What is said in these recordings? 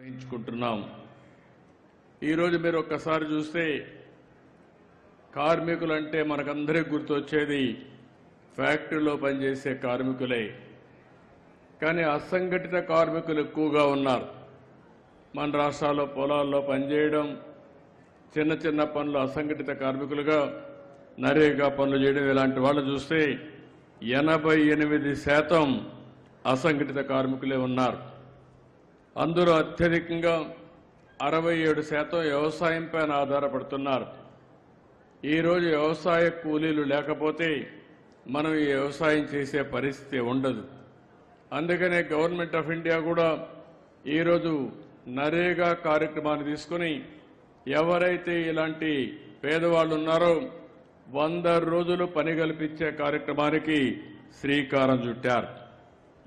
నిర్వహించుకుంటున్నాం. ఈరోజు మీరు ఒక్కసారి చూస్తే కార్మికులంటే మనకందరికీ గుర్తొచ్చేది ఫ్యాక్టరీలో పనిచేసే కార్మికులే. కానీ అసంఘటిత కార్మికులు ఎక్కువగా ఉన్నారు. మన రాష్ట్రాల్లో పొలాల్లో పనిచేయడం, చిన్న చిన్న పనులు అసంఘటిత కార్మికులుగా నరేగా పనులు చేయడం, ఇలాంటి వాళ్ళు చూస్తే 88% అసంఘటిత కార్మికులే ఉన్నారు. అందులో అత్యధికంగా 67% వ్యవసాయం పైన ఆధారపడుతున్నారు. ఈరోజు వ్యవసాయ కూలీలు లేకపోతే మనం ఈ వ్యవసాయం చేసే పరిస్థితి ఉండదు. అందుకనే గవర్నమెంట్ ఆఫ్ ఇండియా కూడా ఈరోజు నరేగా కార్యక్రమాన్ని తీసుకుని ఎవరైతే ఇలాంటి పేదవాళ్ళు ఉన్నారో 100 రోజులు పని కల్పించే కార్యక్రమానికి శ్రీకారం చుట్టారు.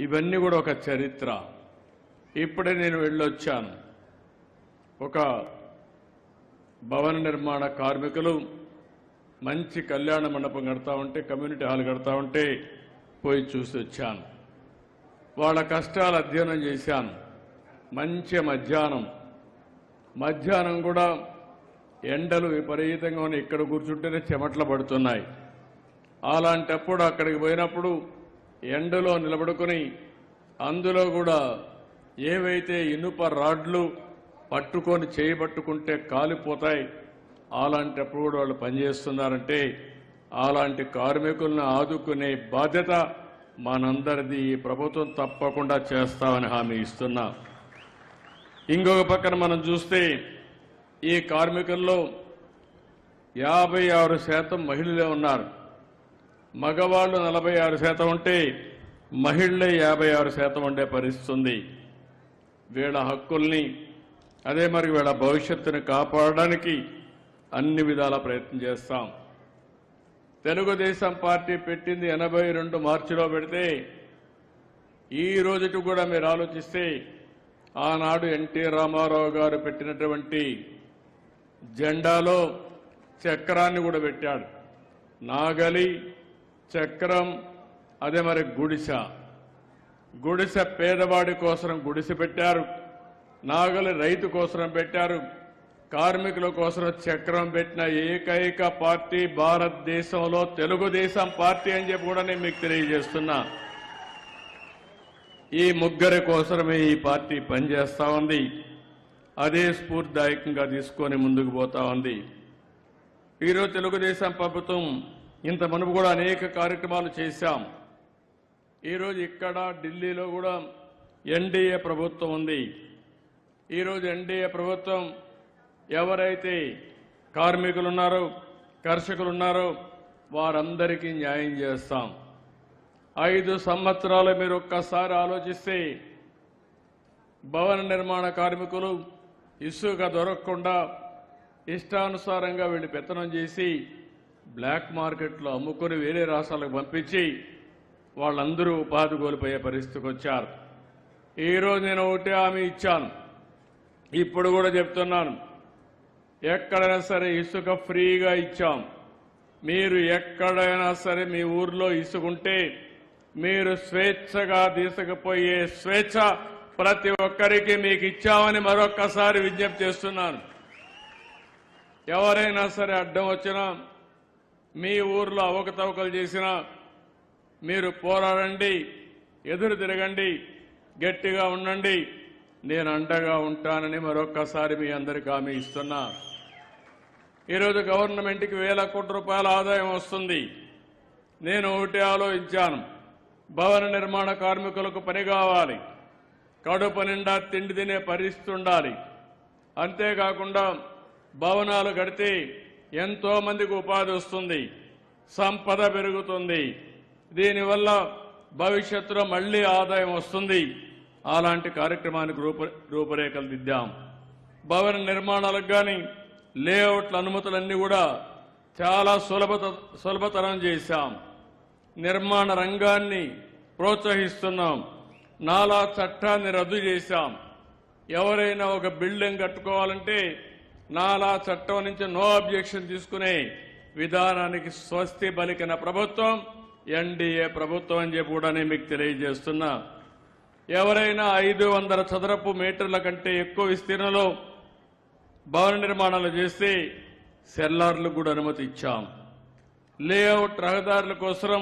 ఇవన్నీ కూడా ఒక చరిత్ర. ఇప్పుడే నేను వెళ్ళొచ్చాను. ఒక భవన నిర్మాణ కార్మికులు మంచి కళ్యాణ మండపం కడతా ఉంటే, కమ్యూనిటీ హాల్ కడతా ఉంటే పోయి చూసి వచ్చాను. వాళ్ళ కష్టాలు అధ్యయనం చేశాను. మంచి మధ్యాహ్నం కూడా ఎండలు విపరీతంగా ఉన్నాయి. ఇక్కడ కూర్చుంటేనే చెమట్లు పడుతున్నాయి. అలాంటప్పుడు అక్కడికి పోయినప్పుడు ఎండలో నిలబడుకొని అందులో కూడా ఏవైతే ఇనుప రాడ్లు పట్టుకొని చేయబట్టుకుంటే కాలిపోతాయి, అలాంటప్పుడు కూడా వాళ్ళు పనిచేస్తున్నారంటే అలాంటి కార్మికులను ఆదుకునే బాధ్యత మనందరిది. ఈ ప్రభుత్వం తప్పకుండా చేస్తామని హామీ ఇస్తున్నా. ఇంకొక పక్కన మనం చూస్తే ఈ కార్మికుల్లో 56% మహిళలే ఉన్నారు. మగవాళ్లు 46% ఉంటే మహిళలే 56% ఉండే పరిస్థితి ఉంది. వీళ్ళ హక్కుల్ని, అదే మరి వీళ్ళ భవిష్యత్తుని కాపాడడానికి అన్ని విధాల ప్రయత్నం చేస్తాం. తెలుగుదేశం పార్టీ పెట్టింది 82 మార్చిలో పెడితే ఈ రోజుకి కూడా మీరు ఆలోచిస్తే ఆనాడు ఎన్టీ రామారావు గారు పెట్టినటువంటి జెండాలో చక్రాన్ని కూడా పెట్టాడు. నాగలి, చక్రం, అదే మరి గుడిసె పేదవాడి కోసం గుడిసె పెట్టారు. నాగలి రైతు కోసం పెట్టారు. కార్మికుల కోసం చక్రం పెట్టిన ఏకైక పార్టీ భారతదేశంలో తెలుగుదేశం పార్టీ అని చెప్పి కూడా నేను మీకు తెలియజేస్తున్నా. ఈ ముగ్గురి కోసమే ఈ పార్టీ పనిచేస్తా ఉంది. అదే స్ఫూర్తిదాయకంగా తీసుకొని ముందుకు పోతా ఉంది. ఈరోజు తెలుగుదేశం ప్రభుత్వం ఇంత మునుపు కూడా అనేక కార్యక్రమాలు చేశాం. ఈరోజు ఇక్కడ ఢిల్లీలో కూడా ఎన్డీఏ ప్రభుత్వం ఉంది. ఈరోజు ఎన్డీఏ ప్రభుత్వం ఎవరైతే కార్మికులు ఉన్నారో, కర్షకులు ఉన్నారో వారందరికీ న్యాయం చేస్తాం. 5 సంవత్సరాలు మీరు ఒక్కసారి ఆలోచిస్తే భవన నిర్మాణ కార్మికులు ఇసుక దొరకకుండా ఇష్టానుసారంగా వీళ్ళు పెత్తనం చేసి బ్లాక్ మార్కెట్లో అమ్ముకొని వేరే రాష్ట్రాలకు పంపించి వాళ్ళందరూ ఉపాధి కోల్పోయే పరిస్థితికి వచ్చారు. ఈరోజు నేను ఒకటే హామీ ఇచ్చాను, ఇప్పుడు కూడా చెప్తున్నాను. ఎక్కడైనా సరే ఇసుక ఫ్రీగా ఇచ్చాం. మీరు ఎక్కడైనా సరే మీ ఊర్లో ఇసుకుంటే మీరు స్వేచ్ఛగా తీసుకుపోయే స్వేచ్ఛ ప్రతి ఒక్కరికి మీకు ఇచ్చామని మరొక్కసారి విజ్ఞప్తి చేస్తున్నాను. ఎవరైనా సరే అడ్డం వచ్చినా, మీ ఊర్లో అవకతవకలు చేసినా మీరు పోరాడండి, ఎదురు తిరగండి, గట్టిగా ఉండండి, నేను అండగా ఉంటానని మరొక్కసారి మీ అందరికీ హామీ ఇస్తున్నా. ఈరోజు గవర్నమెంట్కి వేల కోట్ల రూపాయల ఆదాయం వస్తుంది. నేను ఒకటి ఆలోచించాను, భవన నిర్మాణ కార్మికులకు పని కావాలి, కడుపు నిండా తిండి తినే పరిస్థితి ఉండాలి. అంతేకాకుండా భవనాలు కడితే ఎంతో మందికి ఉపాధి వస్తుంది, సంపద పెరుగుతుంది. దీనివల్ల భవిష్యత్తులో మళ్లీ ఆదాయం వస్తుంది. అలాంటి కార్యక్రమానికి రూపురేఖలు దిద్దాం. భవన నిర్మాణాలకు కానీ లేఅవుట్ల అనుమతులన్నీ కూడా చాలా సులభతరం చేశాం. నిర్మాణ రంగాన్ని ప్రోత్సహిస్తున్నాం. నాలా చట్టాన్ని రద్దు చేశాం. ఎవరైనా ఒక బిల్డింగ్ కట్టుకోవాలంటే నాలా చట్టం నుంచి నో అబ్జెక్షన్ తీసుకునే విధానానికి స్వస్తి పలికిన ప్రభుత్వం ఎన్డీఏ ప్రభుత్వం అని చెప్పి కూడా నేను మీకు తెలియజేస్తున్నా. ఎవరైనా 500 చదరపు మీటర్ల కంటే ఎక్కువ విస్తీర్ణంలో భవన నిర్మాణాలు చేస్తే సెల్లార్లకు కూడా అనుమతి ఇచ్చాం. లేఅవుట్ రహదారుల కోసం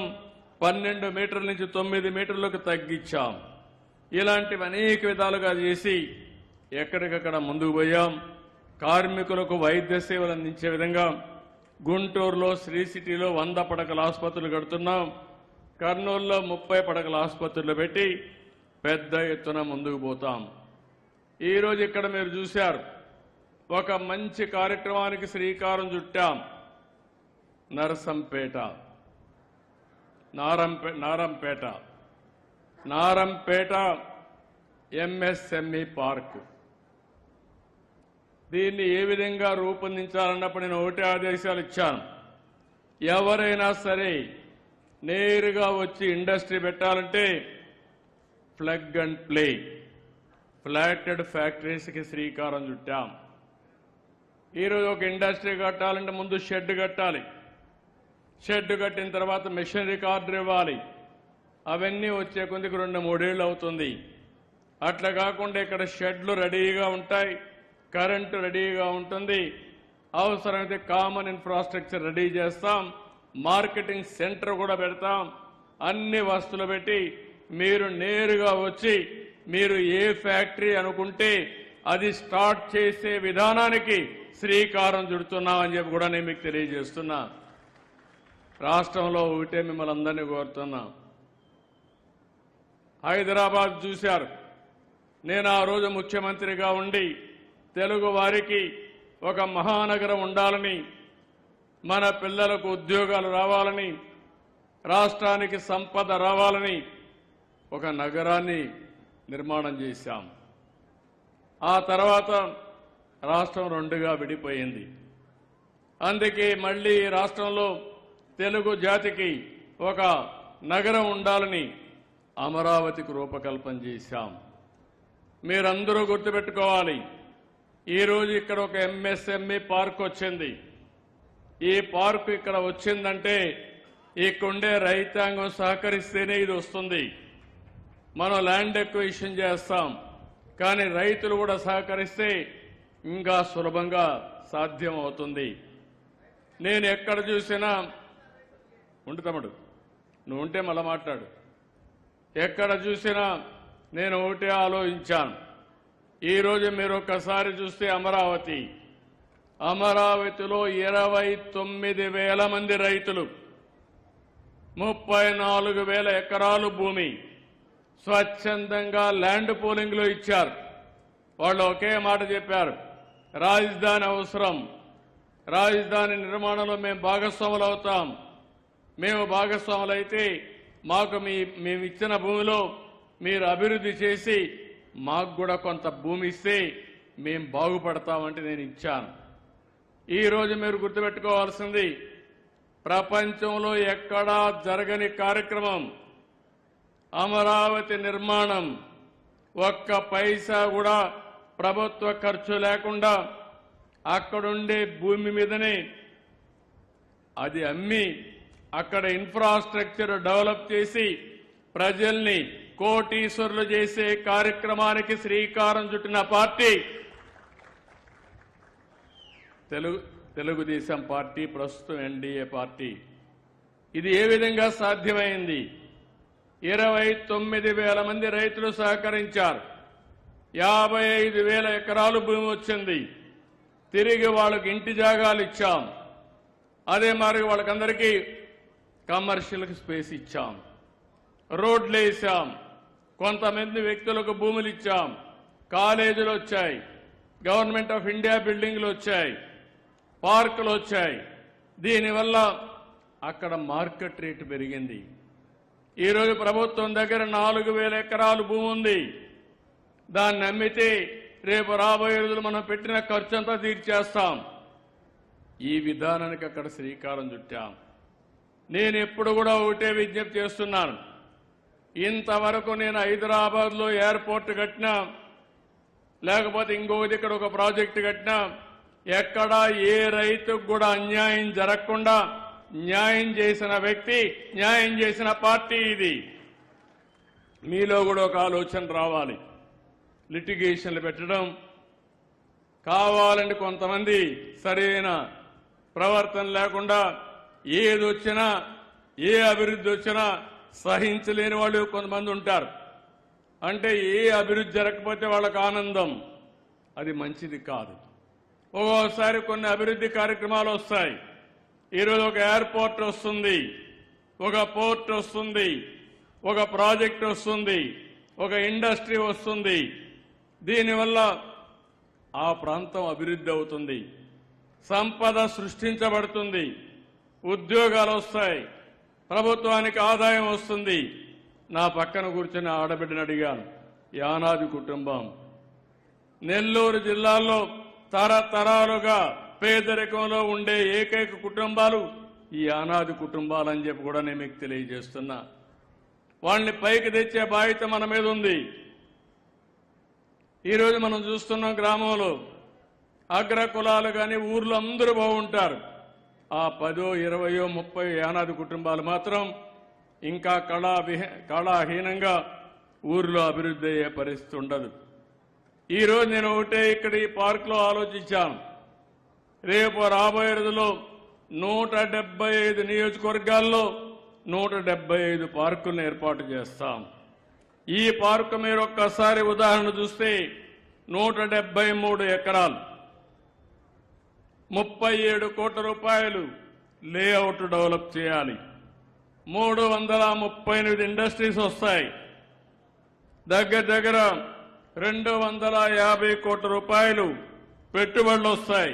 12 మీటర్ల నుంచి 9 మీటర్లకు తగ్గించాం. ఇలాంటివి అనేక విధాలుగా చేసి ఎక్కడికక్కడ ముందుకు పోయాం. కార్మికులకు వైద్య సేవలు అందించే విధంగా గుంటూరులో శ్రీ సిటీలో 100 పడకల ఆసుపత్రులు కడుతున్నాం. కర్నూలులో 30 పడకల ఆసుపత్రులు పెట్టి పెద్ద ఎత్తున ముందుకు పోతాం. ఈరోజు ఇక్కడ మీరు చూశారు, ఒక మంచి కార్యక్రమానికి శ్రీకారం చుట్టాం. Narampeta MSME park. దీన్ని ఏ విధంగా రూపొందించాలన్నప్పుడు నేను ఒకటే ఆదేశాలు ఇచ్చాను. ఎవరైనా సరే నేరుగా వచ్చి ఇండస్ట్రీ పెట్టాలంటే ప్లగ్ అండ్ ప్లే ఫ్లాటెడ్ ఫ్యాక్టరీస్కి శ్రీకారం చుట్టాం. ఈరోజు ఒక ఇండస్ట్రీ కట్టాలంటే ముందు షెడ్ కట్టాలి. షెడ్ కట్టిన తర్వాత మెషినరీ కార్డు ఇవ్వాలి. అవన్నీ వచ్చే కొద్దికి 2-3 ఏళ్ళు అవుతుంది. అట్లా కాకుండా ఇక్కడ షెడ్లు రెడీగా ఉంటాయి, కరెంటు రెడీగా ఉంటుంది. అవసరమైతే కామన్ ఇన్ఫ్రాస్ట్రక్చర్ రెడీ చేస్తాం, మార్కెటింగ్ సెంటర్ కూడా పెడతాం. అన్ని వస్తువులు పెట్టి మీరు నేరుగా వచ్చి మీరు ఏ ఫ్యాక్టరీ అనుకుంటే అది స్టార్ట్ చేసే విధానానికి శ్రీకారం చుడుతున్నామని చెప్పి కూడా నేను మీకు తెలియజేస్తున్నా. రాష్ట్రంలో ఒకటే మిమ్మల్ని అందరినీ కోరుతున్నా. హైదరాబాద్ చూశారు. నేను ఆ రోజు ముఖ్యమంత్రిగా ఉండి తెలుగు వారికి ఒక మహానగరం ఉండాలని, మన పిల్లలకు ఉద్యోగాలు రావాలని, రాష్ట్రానికి సంపద రావాలని ఒక నగరాన్ని నిర్మాణం చేశాం. ఆ తర్వాత రాష్ట్రం 2గా విడిపోయింది. అందుకే మళ్ళీ రాష్ట్రంలో తెలుగు జాతికి ఒక నగరం ఉండాలని అమరావతికి రూపకల్పన చేశాం. మీరందరూ గుర్తుపెట్టుకోవాలి, ఈరోజు ఇక్కడ ఒక ఎంఎస్ఎంఈ పార్క్ వచ్చింది. ఈ పార్క్ ఇక్కడ వచ్చిందంటే ఇక్కడుండే రైతాంగం సహకరిస్తేనే ఇది వస్తుంది. మనం ల్యాండ్ ఎక్విజిషన్ చేస్తాం, కానీ రైతులు కూడా సహకరిస్తే ఇంకా సులభంగా సాధ్యం అవుతుంది. నేను ఎక్కడ చూసినా ఉండు తమ్ముడు, నువ్వు ఉంటే మళ్ళా మాట్లాడు. ఎక్కడ చూసినా నేను ఒకటే ఆలోచించాను. ఈరోజు మీరు ఒక్కసారి చూస్తే అమరావతిలో 29,000 మంది రైతులు, 34,000 ఎకరాలు భూమి స్వచ్ఛందంగా ల్యాండ్ పూలింగ్ లో ఇచ్చారు. వాళ్ళు ఒకే మాట చెప్పారు, రాజధాని అవసరం, రాజధాని నిర్మాణంలో మేము భాగస్వాములు అవుతాం. మేము భాగస్వాములైతే మాకు మేము ఇచ్చిన భూమిలో మీరు అభివృద్ధి చేసి మాకు కూడా కొంత భూమి ఇస్తే మేము బాగుపడతామంటే నేను ఇచ్చాను. ఈరోజు మీరు గుర్తుపెట్టుకోవాల్సింది, ప్రపంచంలో ఎక్కడా జరగని కార్యక్రమం అమరావతి నిర్మాణం. ఒక్క పైసా కూడా ప్రభుత్వ ఖర్చు లేకుండా అక్కడుండే భూమి మీదనే అది అమ్మి అక్కడ ఇన్ఫ్రాస్ట్రక్చర్ డెవలప్ చేసి ప్రజల్ని కోటీశ్వరులు చేసే కార్యక్రమానికి శ్రీకారం చుట్టిన పార్టీ తెలుగుదేశం పార్టీ, ప్రస్తుతం ఎన్డీఏ పార్టీ. ఇది ఏ విధంగా సాధ్యమైంది? 29,000 మంది రైతులు సహకరించారు. 55,000 ఎకరాలు భూమి వచ్చింది. తిరిగి వాళ్ళకి ఇంటి జాగాలు ఇచ్చాం. అదే మరి వాళ్ళకందరికీ కమర్షియల్ స్పేస్ ఇచ్చాం, రోడ్లు వేసాం, కొంతమంది వ్యక్తులకు భూములు ఇచ్చాం, కాలేజీలు వచ్చాయి, గవర్నమెంట్ ఆఫ్ ఇండియా బిల్డింగ్లు వచ్చాయి, పార్కులు వచ్చాయి. దీనివల్ల అక్కడ మార్కెట్ రేటు పెరిగింది. ఈరోజు ప్రభుత్వం దగ్గర 4,000 ఎకరాలు భూమి ఉంది. దాన్ని అమ్మితే రేపు రాబోయే రోజులు మనం పెట్టిన ఖర్చంతా తీర్చేస్తాం. ఈ విధానానికి అక్కడ శ్రీకారం చుట్టాం. నేను ఎప్పుడు కూడా ఒకటే విజ్ఞప్తి చేస్తున్నాను, ఇంతవరకు నేను హైదరాబాద్లో ఎయిర్పోర్ట్ కట్టినా, లేకపోతే ఇంకొకటి ఇక్కడ ఒక ప్రాజెక్టు కట్టినా, ఎక్కడా ఏ రైతుకు కూడా అన్యాయం జరగకుండా న్యాయం చేసిన వ్యక్తి, న్యాయం చేసిన పార్టీ ఇది. మీలో కూడా ఒక ఆలోచన రావాలి. లిటిగేషన్లు పెట్టడం కావాలంటే కొంతమంది సరైన ప్రవర్తన లేకుండా ఏదొచ్చినా ఏ అభివృద్ధి వచ్చినా సహించలేని వాళ్ళు కొంతమంది ఉంటారు. అంటే ఏ అభివృద్ధి జరగకపోతే వాళ్ళకు ఆనందం, అది మంచిది కాదు. ఒక్కోసారి కొన్ని అభివృద్ధి కార్యక్రమాలు వస్తాయి. ఈరోజు ఒక ఎయిర్పోర్ట్ వస్తుంది, ఒక పోర్ట్ వస్తుంది, ఒక ప్రాజెక్ట్ వస్తుంది, ఒక ఇండస్ట్రీ వస్తుంది. దీనివల్ల ఆ ప్రాంతం అభివృద్ధి అవుతుంది, సంపద సృష్టించబడుతుంది, ఉద్యోగాలు వస్తాయి, ప్రభుత్వానికి ఆదాయం వస్తుంది. నా పక్కన కూర్చొని ఆడబిడ్డను అడిగాను, యానాది కుటుంబం నెల్లూరు జిల్లాలో తరతరాలుగా పేదరికంలో ఉండే ఏకైక కుటుంబాలు ఈ యానాది కుటుంబాలని చెప్పి కూడా నేను మీకు తెలియజేస్తున్నా. వాళ్ళని పైకి తెచ్చే బాధ్యత మన మీద ఉంది. ఈరోజు మనం చూస్తున్నాం, గ్రామంలో అగ్ర కులాలు కానీ ఊర్లో అందరూ బాగుంటారు. ఆ 10, 20, 30 యానాది కుటుంబాలు మాత్రం ఇంకా కళాహీనంగా ఊర్లో అభివృద్ధి అయ్యే పరిస్థితి ఉండదు. ఈరోజు నేను ఒకటే ఇక్కడ ఈ పార్కులో ఆలోచించాను. రేపు రాబోయే రోజుల్లో 175 నియోజకవర్గాల్లో 175 పార్కులను ఏర్పాటు చేస్తాం. ఈ పార్కు మీరు ఒక్కసారి ఉదాహరణ చూస్తే 173 ఎకరాలు, 37 కోట్ల రూపాయలు లేఅవుట్ డెవలప్ చేయాలి. 338 ఇండస్ట్రీస్ వస్తాయి. దగ్గర 250 కోట్ల రూపాయలు పెట్టుబడులు వస్తాయి.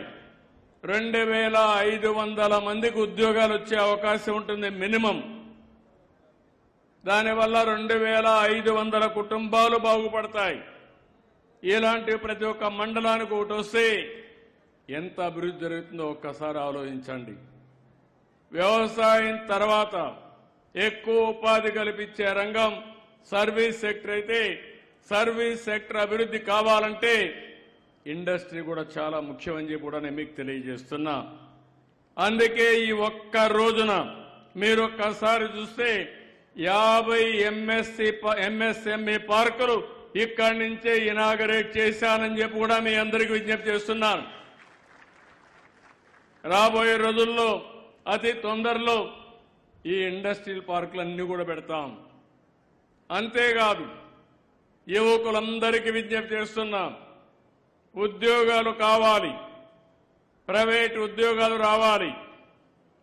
2500 మందికి ఉద్యోగాలు వచ్చే అవకాశం ఉంటుంది మినిమం. దానివల్ల 2500 కుటుంబాలు బాగుపడతాయి. ఇలాంటి ప్రతి ఒక్క మండలానికి ఒకటి వస్తే ఎంత అభివృద్ధి జరుగుతుందో ఒక్కసారి ఆలోచించండి. వ్యవసాయం తర్వాత ఎక్కువ ఉపాధి కల్పించే రంగం సర్వీస్ సెక్టర్ అయితే, సర్వీస్ సెక్టర్ అభివృద్ధి కావాలంటే ఇండస్ట్రీ కూడా చాలా ముఖ్యమని చెప్పి కూడా నేను మీకు తెలియజేస్తున్నా. అందుకే ఈ ఒక్క రోజున మీరు ఒక్కసారి చూస్తే 50 ఎంఎస్ఎంఈ పార్కులు ఇక్కడి నుంచే ఇనాగరేట్ చేశానని చెప్పి కూడా మీ అందరికీ విజ్ఞప్తి చేస్తున్నాను. రాబోయే రోజుల్లో అతి తొందరలో ఈ ఇండస్ట్రియల్ పార్కులన్నీ కూడా పెడతాం. అంతేకాదు, యువకులందరికీ విజ్ఞప్తి చేస్తున్నాం, ఉద్యోగాలు కావాలి, ప్రైవేట్ ఉద్యోగాలు రావాలి.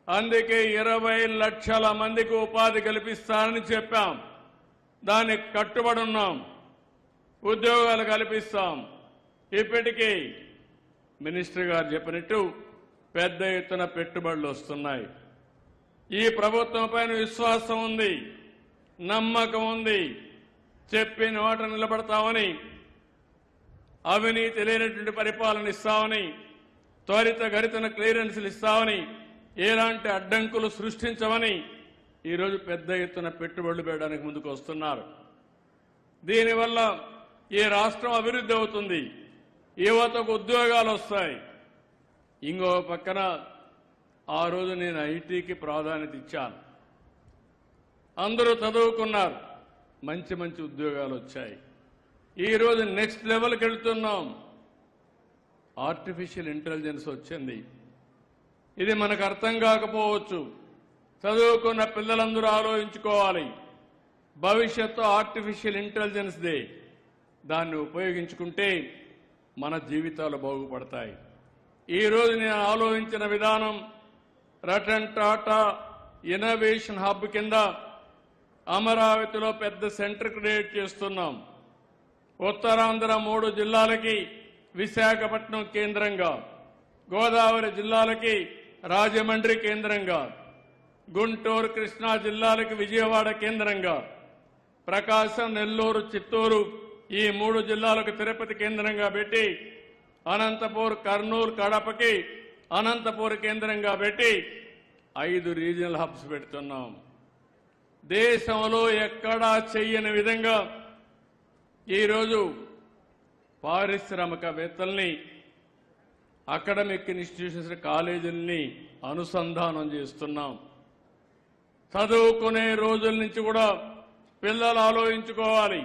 అందుకే 20 లక్షల మందికి ఉపాధి కల్పిస్తానని చెప్పాం. దానికి కట్టుబడి ఉన్నాం. ఉద్యోగాలు కల్పిస్తాం. ఇప్పటికీ మినిస్టర్ గారు చెప్పినట్టు పెద్ద ఎత్తున పెట్టుబడులు వస్తున్నాయి. ఈ ప్రభుత్వం పైన విశ్వాసం ఉంది, నమ్మకం ఉంది. చెప్పిన మాట నిలబడతామని, అవినీతి లేనటువంటి పరిపాలన ఇస్తామని, త్వరితగతిన క్లియరెన్స్లు ఇస్తామని, ఎలాంటి అడ్డంకులు సృష్టించమని ఈరోజు పెద్ద ఎత్తున పెట్టుబడులు పెట్టడానికి ముందుకు వస్తున్నారు. దీనివల్ల ఈ రాష్ట్రం అభివృద్ధి అవుతుంది, యువతకు ఉద్యోగాలు వస్తాయి. ఇంకో పక్కన ఆ రోజు నేను ఐటీకి ప్రాధాన్యత ఇచ్చాను. అందరూ చదువుకున్నారు, మంచి మంచి ఉద్యోగాలు వచ్చాయి. ఈరోజు నెక్స్ట్ లెవెల్కి వెళ్తున్నాం. ఆర్టిఫిషియల్ ఇంటెలిజెన్స్ వచ్చింది. ఇది మనకు అర్థం కాకపోవచ్చు. చదువుకున్న పిల్లలందరూ ఆలోచించుకోవాలి. భవిష్యత్తు ఆర్టిఫిషియల్ ఇంటెలిజెన్స్ దే. దాన్ని ఉపయోగించుకుంటే మన జీవితాలు బాగుపడతాయి. ఈరోజు నేను ఆలోచించిన విధానం, రతన్ టాటా ఇన్నోవేషన్ హబ్ కింద అమరావతిలో పెద్ద సెంటర్ క్రియేట్ చేస్తున్నాం. ఉత్తరాంధ్ర 3 జిల్లాలకి విశాఖపట్నం కేంద్రంగా, గోదావరి జిల్లాలకి రాజమండ్రి కేంద్రంగా, గుంటూరు కృష్ణా జిల్లాలకి విజయవాడ కేంద్రంగా, ప్రకాశం నెల్లూరు చిత్తూరు ఈ 3 జిల్లాలకు తిరుపతి కేంద్రంగా పెట్టి, అనంతపూర్ కర్నూలు కడపకి అనంతపూర్ కేంద్రంగా పెట్టి 5 రీజనల్ హబ్స్ పెడుతున్నాం. దేశంలో ఎక్కడా చెయ్యని విధంగా ఈరోజు పారిశ్రామికవేత్తల్ని, అకాడమిక్ ఇన్స్టిట్యూషన్స్, కాలేజీల్ని అనుసంధానం చేస్తున్నాం. చదువుకునే రోజుల నుంచి కూడా పిల్లలు ఆలోచించుకోవాలి.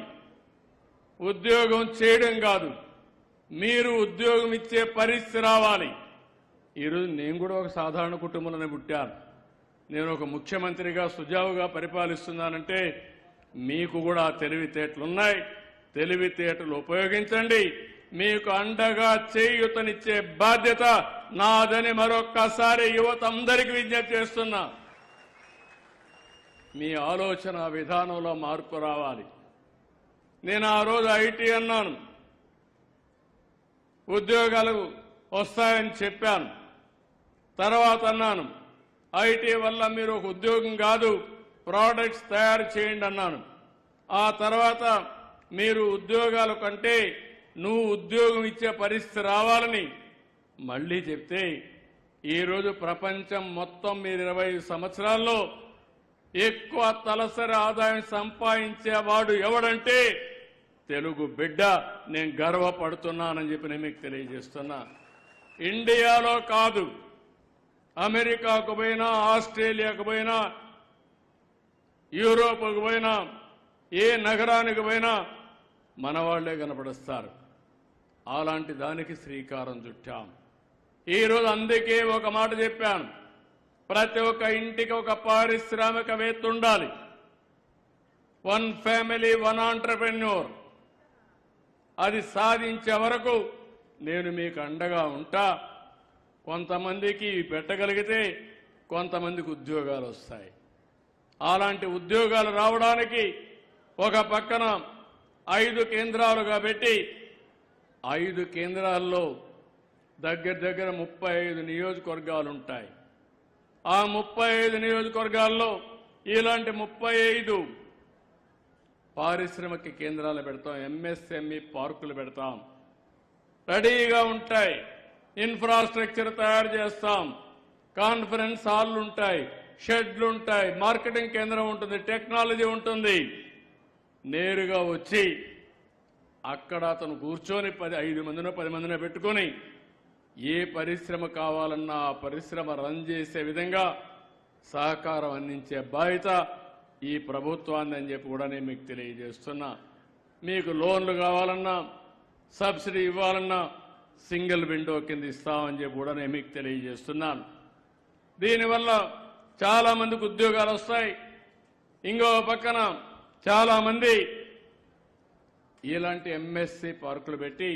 ఉద్యోగం చేయడం కాదు, మీరు ఉద్యోగం ఇచ్చే పరిస్థితి రావాలి. ఈరోజు నేను కూడా ఒక సాధారణ కుటుంబంలోనే పుట్టాను. నేను ఒక ముఖ్యమంత్రిగా సుజావుగా పరిపాలిస్తున్నానంటే మీకు కూడా తెలివితేటలున్నాయి. తెలివితేటలు ఉపయోగించండి. మీకు అండగా చేయూతనిచ్చే బాధ్యత నాదని మరొక్కసారి యువత అందరికీ విజ్ఞప్తి చేస్తున్నా. మీ ఆలోచన విధానంలో మార్పు రావాలి. నేను ఆ రోజు ఐటీ అన్నాను, ఉద్యోగాలు వస్తాయని చెప్పాను. తర్వాత అన్నాను, ఐటీ వల్ల మీరు ఒక ఉద్యోగం కాదు ప్రోడక్ట్స్ తయారు చేయండి అన్నాను. ఆ తర్వాత మీరు ఉద్యోగాల కంటే నువ్వు ఉద్యోగం ఇచ్చే పరిస్థితి రావాలని మళ్లీ చెప్తే ఈరోజు ప్రపంచం మొత్తం మీరు 25 సంవత్సరాల్లో ఎక్కువ తలసరి ఆదాయం సంపాదించేవాడు ఎవడంటే తెలుగు బిడ్డ. నేను గర్వపడుతున్నానని చెప్పి నేను మీకు తెలియజేస్తున్నా. ఇండియాలో కాదు, అమెరికాకు పోయినా, ఆస్ట్రేలియాకు పోయినా, యూరోప్కు పోయినా, ఏ నగరానికి పోయినా మన వాళ్లే కనపడుస్తారు. అలాంటి దానికి శ్రీకారం చుట్టాం. ఈరోజు అందుకే ఒక మాట చెప్పాను, ప్రతి ఒక్క ఇంటికి ఒక పారిశ్రామికవేత్త ఉండాలి. 1 ఫ్యామిలీ 1 ఆంటర్‌ప్రెన్యూర్. అది సాధించే వరకు నేను మీకు అండగా ఉంటా. కొంతమందికి పెట్టగలిగితే కొంతమందికి ఉద్యోగాలు వస్తాయి. అలాంటి ఉద్యోగాలు రావడానికి ఒక పక్కన 5 కేంద్రాలుగా పెట్టి 5 కేంద్రాల్లో దగ్గర 35 నియోజకవర్గాలు ఉంటాయి. ఆ 35 నియోజకవర్గాల్లో ఇలాంటి 35 పారిశ్రామిక కేంద్రాలు పెడతాం, ఎంఎస్ఎంఈ పార్కులు పెడతాం. రెడీగా ఉంటాయి. ఇన్ఫ్రాస్ట్రక్చర్ తయారు చేస్తాం. కాన్ఫరెన్స్ హాల్లు ఉంటాయి, షెడ్లు ఉంటాయి, మార్కెటింగ్ కేంద్రం ఉంటుంది, టెక్నాలజీ ఉంటుంది. నేరుగా వచ్చి అక్కడ అతను కూర్చొని 5 మందినో 10 మందినో పెట్టుకొని ఏ పరిశ్రమ కావాలన్నా ఆ పరిశ్రమ రన్ చేసే విధంగా సహకారం అందించే బాధ్యత ఈ ప్రభుత్వాన్ని అని చెప్పి కూడా నేను మీకు తెలియజేస్తున్నా. మీకు లోన్లు కావాలన్నా, సబ్సిడీ ఇవ్వాలన్నా సింగిల్ విండో కింద ఇస్తామని చెప్పి కూడా నేను మీకు తెలియజేస్తున్నాను. దీనివల్ల చాలా మందికి ఉద్యోగాలు వస్తాయి. ఇంకో పక్కన చాలా మంది ఇలాంటి ఎంఎస్సి పార్కులు పెట్టి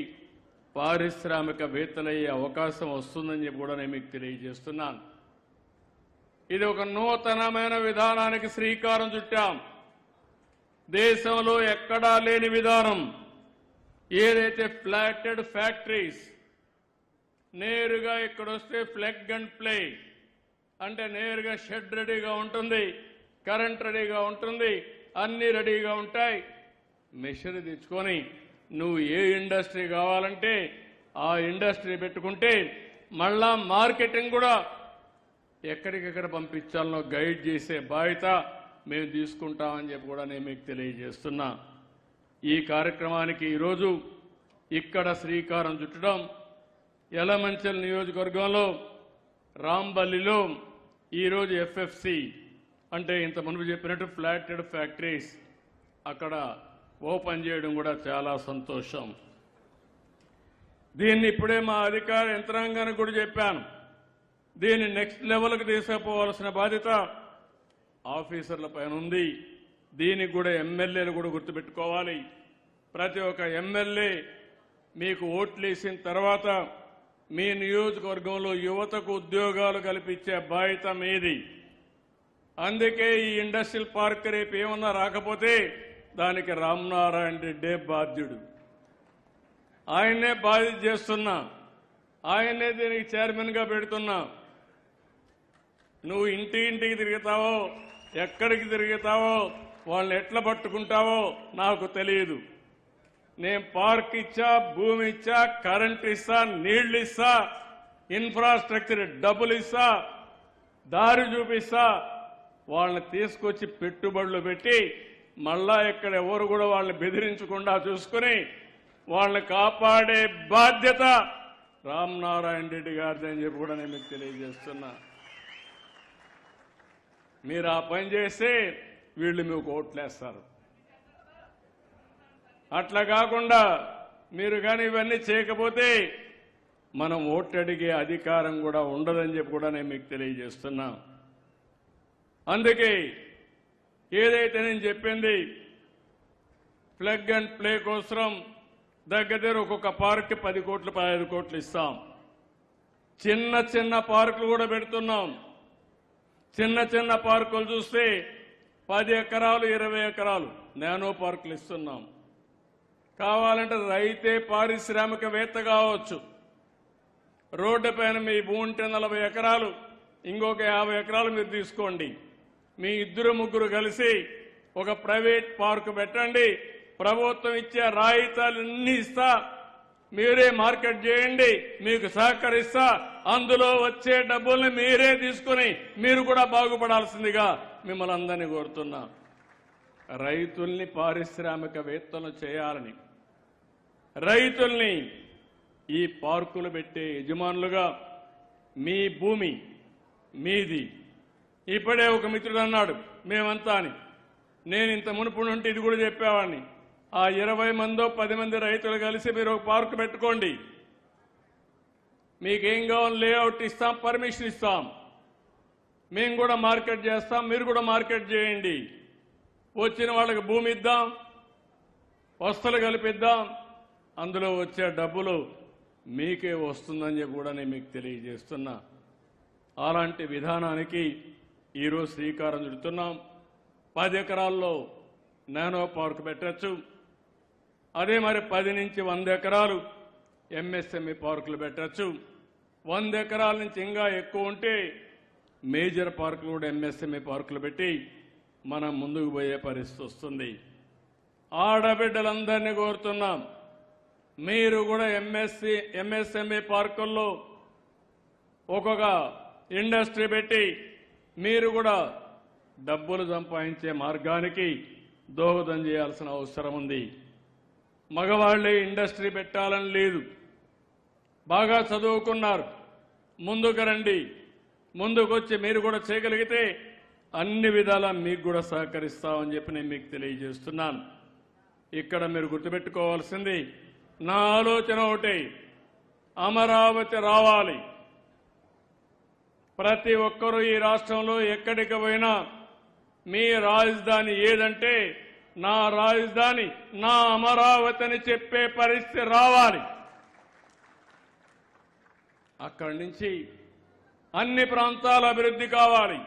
పారిశ్రామికవేత్తలయ్యే అవకాశం వస్తుందని చెప్పి కూడా నేను మీకు తెలియజేస్తున్నాను. ఇది ఒక నూతనమైన విధానానికి శ్రీకారం చుట్టాం. దేశంలో ఎక్కడా లేని విధానం. ఏదైతే ఫ్లాటెడ్ ఫ్యాక్టరీస్ నేరుగా ఇక్కడ వస్తే ప్లగ్ అండ్ ప్లే అంటే నేరుగా షెడ్ రెడీగా ఉంటుంది, కరెంట్ రెడీగా ఉంటుంది, అన్ని రెడీగా ఉంటాయి. మెషిన్ తెచ్చుకొని నువ్వు ఏ ఇండస్ట్రీ కావాలంటే ఆ ఇండస్ట్రీ పెట్టుకుంటే మళ్ళా మార్కెటింగ్ కూడా ఎక్కడికెక్కడ పంపించాలనో గైడ్ చేసే బాధ్యత మేము తీసుకుంటామని చెప్పి కూడా నేను మీకు తెలియజేస్తున్నా. ఈ కార్యక్రమానికి ఈరోజు ఇక్కడ శ్రీకారం చుట్టడం, యలమంచిలి నియోజకవర్గంలో రాంబల్లిలో ఈరోజు ఎఫ్ఎఫ్సి అంటే ఇంత మునుపు చెప్పినట్టు ఫ్లాటెడ్ ఫ్యాక్టరీస్ అక్కడ ఓపెన్ చేయడం కూడా చాలా సంతోషం. దీన్ని ఇప్పుడే మా అధికార యంత్రాంగానికి కూడా చెప్పాను. దీన్ని నెక్స్ట్ లెవెల్కి తీసుకుపోవాల్సిన బాధ్యత ఆఫీసర్ల పైన ఉంది. దీనికి కూడా ఎమ్మెల్యేలు కూడా గుర్తుపెట్టుకోవాలి. ప్రతి ఒక్క ఎమ్మెల్యే మీకు ఓట్లు వేసిన తర్వాత మీ నియోజకవర్గంలో యువతకు ఉద్యోగాలు కల్పించే బాధ్యత మీది. అందుకే ఈ ఇండస్ట్రియల్ పార్క్ రేపు ఏమన్నా రాకపోతే దానికి రామనారాయణ రెడ్డే బాధ్యుడు. ఆయన్నే బాధ్యత చేస్తున్నా, ఆయన్నే దీనికి చైర్మన్గా పెడుతున్నా. నువ్వు ఇంటికి తిరుగుతావో, ఎక్కడికి తిరుగుతావో, వాళ్ళని ఎట్లా పట్టుకుంటావో నాకు తెలియదు. నేను పార్క్ ఇచ్చా, భూమి ఇచ్చా, కరెంట్ ఇస్తా, నీళ్లు ఇస్తా, ఇన్ఫ్రాస్ట్రక్చర్ డబ్బులు ఇస్తా, దారి చూపిస్తా. వాళ్ళని తీసుకొచ్చి పెట్టుబడులు పెట్టి మళ్ళా ఇక్కడ ఎవరు కూడా వాళ్ళని బెదిరించకుండా చూసుకుని వాళ్ళని కాపాడే బాధ్యత రామనారాయణ రెడ్డి గారిది అని చెప్పి కూడా నేను మీకు తెలియజేస్తున్నా. మీరు ఆ పని చేస్తే వీళ్ళు మీకు ఓట్లేస్తారు. అట్లా కాకుండా మీరు కానీ ఇవన్నీ చేయకపోతే మనం ఓట్లు అడిగే అధికారం కూడా ఉండదని చెప్పి కూడా నేను మీకు తెలియజేస్తున్నా. అందుకే ఏదైతే నేను చెప్పింది ప్లగ్ అండ్ ప్లే కోసం దగ్గర ఒక్కొక్క పార్క్ 10 కోట్లు 15 కోట్లు ఇస్తాం. చిన్న చిన్న పార్కులు కూడా పెడుతున్నాం. చిన్న చిన్న పార్కులు చూస్తే 10 ఎకరాలు 20 ఎకరాలు నానో పార్కులు ఇస్తున్నాం. కావాలంటే రైతే పారిశ్రామికవేత్త కావచ్చు. రోడ్డు పైన మీ భూమి ఉంటే 40 ఎకరాలు ఇంకొక 50 ఎకరాలు మీరు తీసుకోండి. మీ 2-3 కలిసి ఒక ప్రైవేట్ పార్కు పెట్టండి. ప్రభుత్వం ఇచ్చే రాయితీలన్నీ ఇస్తా, మీరే మార్కెట్ చేయండి, మీకు సహకరిస్తా. అందులో వచ్చే డబ్బుల్ని మీరే తీసుకుని మీరు కూడా బాగుపడాల్సిందిగా మిమ్మల్ని అందరినీ కోరుతున్నా. రైతుల్ని పారిశ్రామికవేత్తలు చేయాలని, రైతుల్ని ఈ పార్కులు పెట్టే యజమానులుగా, మీ భూమి మీది. ఇప్పుడే ఒక మిత్రుడు అన్నాడు మేమంతా అని. నేను ఇంత మునుపు నుండి ఇది కూడా చెప్పేవాడిని. ఆ 20 మందో 10 మంది రైతులు కలిసి మీరు ఒక పార్కు పెట్టుకోండి. మీకేం కావాలి లేఅవుట్ ఇస్తాం, పర్మిషన్ ఇస్తాం, మేము కూడా మార్కెట్ చేస్తాం, మీరు కూడా మార్కెట్ చేయండి. వచ్చిన వాళ్ళకి భూమి ఇద్దాం, వస్తువులు కల్పిద్దాం, అందులో వచ్చే డబ్బులు మీకే వస్తుందని చెప్పి కూడా నేను మీకు తెలియజేస్తున్నా. అలాంటి విధానానికి ఈరోజు శ్రీకారం చుడుతున్నాం. 10 ఎకరాల్లో నానో పార్క్ పెట్టచ్చు. అదే మరి 10 నుంచి 100 ఎకరాలు ఎంఎస్ఎంఈ పార్కులు పెట్టచ్చు. 100 ఎకరాల నుంచి ఇంకా ఎక్కువ ఉంటే మేజర్ పార్కులు కూడా ఎంఎస్ఎంఈ పార్కులు పెట్టి మనం ముందుకు పోయే పరిస్థితి వస్తుంది. ఆడబిడ్డలందరినీ కోరుతున్నాం, మీరు కూడా ఎంఎస్ఎంఈ పార్కుల్లో ఒక్కొక్క ఇండస్ట్రీ పెట్టి మీరు కూడా డబ్బులు సంపాదించే మార్గానికి దోహదం చేయాల్సిన అవసరం ఉంది. మగవాళ్లే ఇండస్ట్రీ పెట్టాలని లేదు. బాగా చదువుకున్నారు, ముందుకు రండి. ముందుకొచ్చి మీరు కూడా చేయగలిగితే అన్ని విధాలా మీకు కూడా సహకరిస్తామని చెప్పి నేను మీకు తెలియజేస్తున్నాను. ఇక్కడ మీరు గుర్తుపెట్టుకోవాల్సింది, నా ఆలోచన ఒకటే, అమరావతి రావాలి. ప్రతి ఒక్కరూ ఈ రాష్ట్రంలో ఎక్కడికి పోయినా మీ రాజధాని ఏదంటే నా రాజధాని నా అమరావతి అని చెప్పే పరిస్థితి రావాలి. అక్కడి నుంచి అన్ని ప్రాంతాల అభివృద్ధి కావాలి.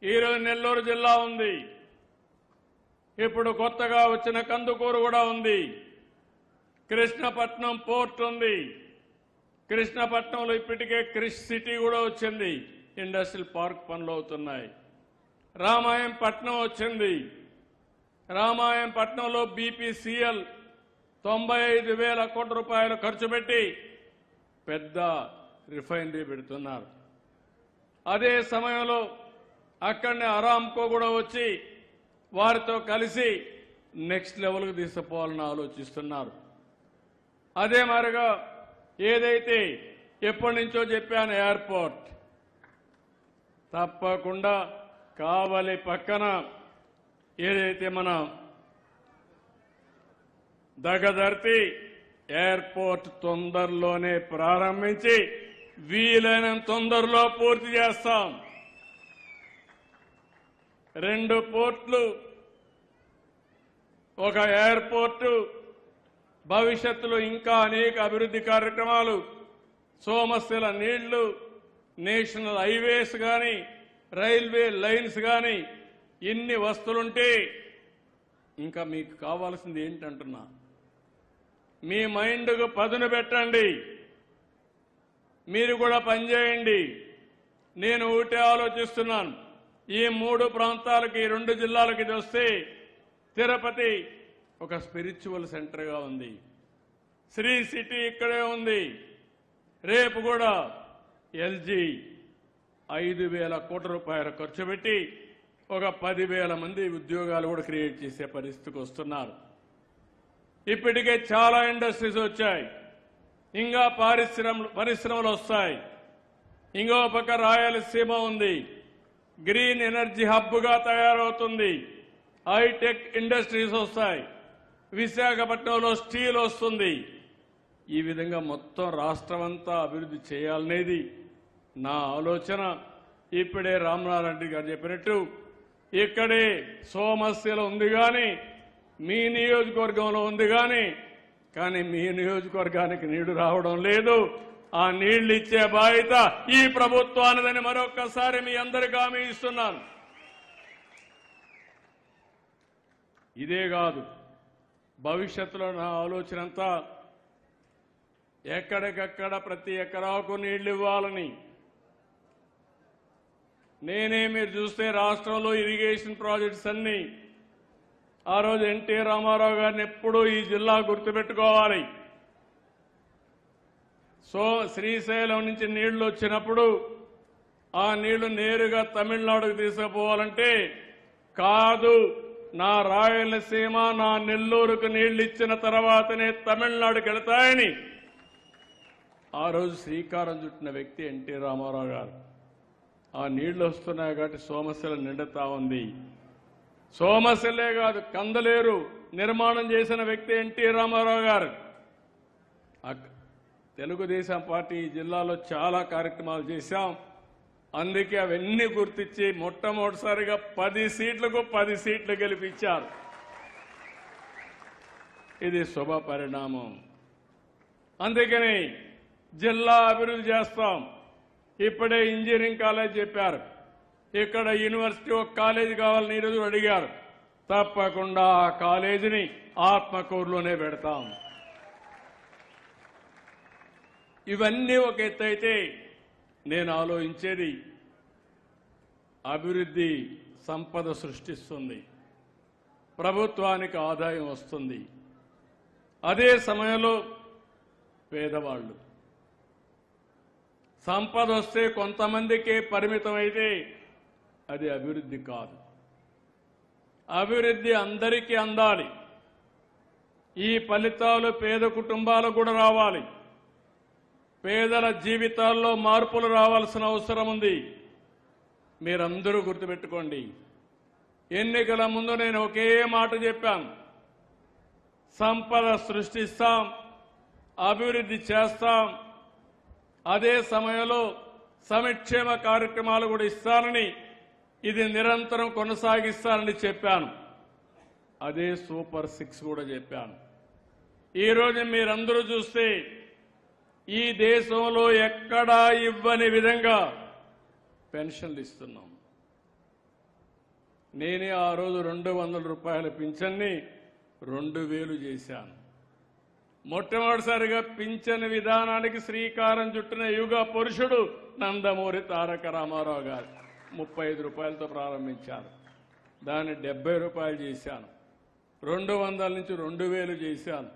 ఈరోజు నెల్లూరు జిల్లా ఉంది, ఇప్పుడు కొత్తగా వచ్చిన కందుకూరు కూడా ఉంది, కృష్ణపట్నం పోర్ట్ ఉంది, కృష్ణపట్నంలో ఇప్పటికే క్రిష్ సిటీ కూడా వచ్చింది, ఇండస్ట్రియల్ పార్క్ పనులు అవుతున్నాయి. రామాయంపట్నం వచ్చింది, రామాయంపట్నంలో బీపీసీఎల్ 95,000 కోట్ల రూపాయలు ఖర్చు పెట్టి పెద్ద రిఫైనరీ పెడుతున్నారు. అదే సమయంలో అక్కడనే అరామ్కో కూడా వచ్చి వారితో కలిసి నెక్స్ట్ లెవెల్కి తీసుకుపోవాలని ఆలోచిస్తున్నారు. అదే మాదిరిగా ఏదైతే ఎప్పటి నుంచో చెప్పాను ఎయిర్పోర్ట్, తప్పకుండా కావలి పక్కన ఏదైతే మన దగదర్తి ఎయిర్పోర్ట్ తొందరలోనే ప్రారంభించి వీలైనంత తొందరలో పూర్తి చేస్తాం. 2 పోర్ట్లు, ఒక ఎయిర్పోర్టు, భవిష్యత్తులో ఇంకా అనేక అభివృద్ధి కార్యక్రమాలు, సోమశిల నీళ్లు, నేషనల్ హైవేస్ కానీ రైల్వే లైన్స్ కానీ ఇన్ని వస్తువులుంటే ఇంకా మీకు కావాల్సింది ఏంటంటున్నా, మీ మైండ్కు పదును పెట్టండి, మీరు కూడా పనిచేయండి. నేను ఒకటే ఆలోచిస్తున్నాను, ఈ 3 ప్రాంతాలకి 2 జిల్లాలకి ఇది వస్తే తిరుపతి ఒక స్పిరిచువల్ సెంటర్గా ఉంది, శ్రీ సిటీ ఇక్కడే ఉంది. రేపు కూడా ఎల్జీ 5,000 కోట్ల రూపాయలు ఖర్చు పెట్టి ఒక 10,000 మంది ఉద్యోగాలు కూడా క్రియేట్ చేసే పరిస్థితికి వస్తున్నారు. ఇప్పటికే చాలా ఇండస్ట్రీస్ వచ్చాయి, ఇంకా పరిశ్రమలు వస్తాయి. ఇంకో పక్క రాయలసీమ ఉంది, గ్రీన్ ఎనర్జీ హబ్గా తయారవుతుంది, హైటెక్ ఇండస్ట్రీస్ వస్తాయి. విశాఖపట్నంలో స్టీల్ వస్తుంది. ఈ విధంగా మొత్తం రాష్ట్రమంతా అభివృద్ధి చేయాలనేది నా ఆలోచన. ఇప్పుడే రామనారాయణ గారు చెప్పినట్టు ఇక్కడే సోమస్యలు ఉంది కానీ మీ నియోజకవర్గంలో ఉంది కానీ మీ నియోజకవర్గానికి నీళ్లు రావడం లేదు. ఆ నీళ్లు ఇచ్చే బాధ్యత ఈ ప్రభుత్వానిదని మరొక్కసారి మీ అందరికీ హామీ ఇస్తున్నాను. ఇదే కాదు, భవిష్యత్తులో నా ఆలోచన అంతా ఎక్కడికక్కడ ప్రతి ఎకరాకు నీళ్లు ఇవ్వాలని. మీరు చూస్తే రాష్ట్రంలో ఇరిగేషన్ ప్రాజెక్ట్స్ అన్ని ఆ రోజు ఎన్టీ రామారావు గారిని ఎప్పుడూ ఈ జిల్లా గుర్తుపెట్టుకోవాలి. శ్రీశైలం నుంచి నీళ్లు వచ్చినప్పుడు ఆ నీళ్లు నేరుగా తమిళనాడుకు తీసుకుపోవాలంటే కాదు, నా రాయలసీమ నా నెల్లూరుకు నీళ్లు ఇచ్చిన తర్వాతనే తమిళనాడుకు వెళతాయని ఆ రోజు శ్రీకారం చుట్టిన వ్యక్తి ఎన్టీ రామారావు గారు. ఆ నీళ్లు వస్తున్నాయి కాబట్టి సోమశిల నిండుతా ఉంది. సోమశిలే కాదు, కందలేరు నిర్మాణం చేసిన వ్యక్తి ఎన్టీ రామారావు గారు. తెలుగుదేశం పార్టీ ఈ జిల్లాలో చాలా కార్యక్రమాలు చేశాం. అందుకే అవన్నీ గుర్తించి మొట్టమొదటిసారిగా 10 సీట్లకు 10 సీట్లు గెలిపించారు. ఇది శుభ పరిణామం. అందుకని జిల్లా అభివృద్ధి చేస్తాం. ఇప్పుడే ఇంజనీరింగ్ కాలేజ్ చెప్పారు, ఇక్కడ యూనివర్సిటీ ఒక కాలేజీ కావాలని ఈరోజు అడిగారు. తప్పకుండా ఆ కాలేజీని ఆత్మకూరులోనే పెడతాం. ఇవన్నీ ఒక ఎత్తు అయితే నేను ఆలోచించేది అభివృద్ధి సంపద సృష్టిస్తుంది, ప్రభుత్వానికి ఆదాయం వస్తుంది. అదే సమయంలో పేదవాళ్ళు సంపద వస్తే కొంతమందికే పరిమితం అయితే అది అభివృద్ధి కాదు. అభివృద్ధి అందరికీ అందాలి. ఈ ఫలితాలు పేద కుటుంబాలకు కూడా రావాలి. పేదల జీవితాల్లో మార్పులు రావాల్సిన అవసరం ఉంది. మీరందరూ గుర్తుపెట్టుకోండి, ఎన్నికల ముందు నేను ఒకే మాట చెప్పాను, సంపద సృష్టిస్తాం, అభివృద్ధి చేస్తాం, అదే సమయంలో సంక్షేమ కార్యక్రమాలు కూడా ఇస్తానని, ఇది నిరంతరం కొనసాగిస్తానని చెప్పాను. అదే సూపర్ 6 కూడా చెప్పాను. ఈరోజు మీరందరూ చూస్తే ఈ దేశంలో ఎక్కడా ఇవ్వని విధంగా పెన్షన్లు ఇస్తున్నాం. నేనే ఆ రోజు 200 రూపాయల పింఛన్ని 2000 చేశాను. మొట్టమొదటిసారిగా పింఛన్ విధానానికి శ్రీకారం చుట్టిన యుగ పురుషుడు నందమూరి తారక రామారావు గారు 35 రూపాయలతో ప్రారంభించారు. దాన్ని 70 రూపాయలు చేశాను. 200 నుంచి 2000 చేశాను.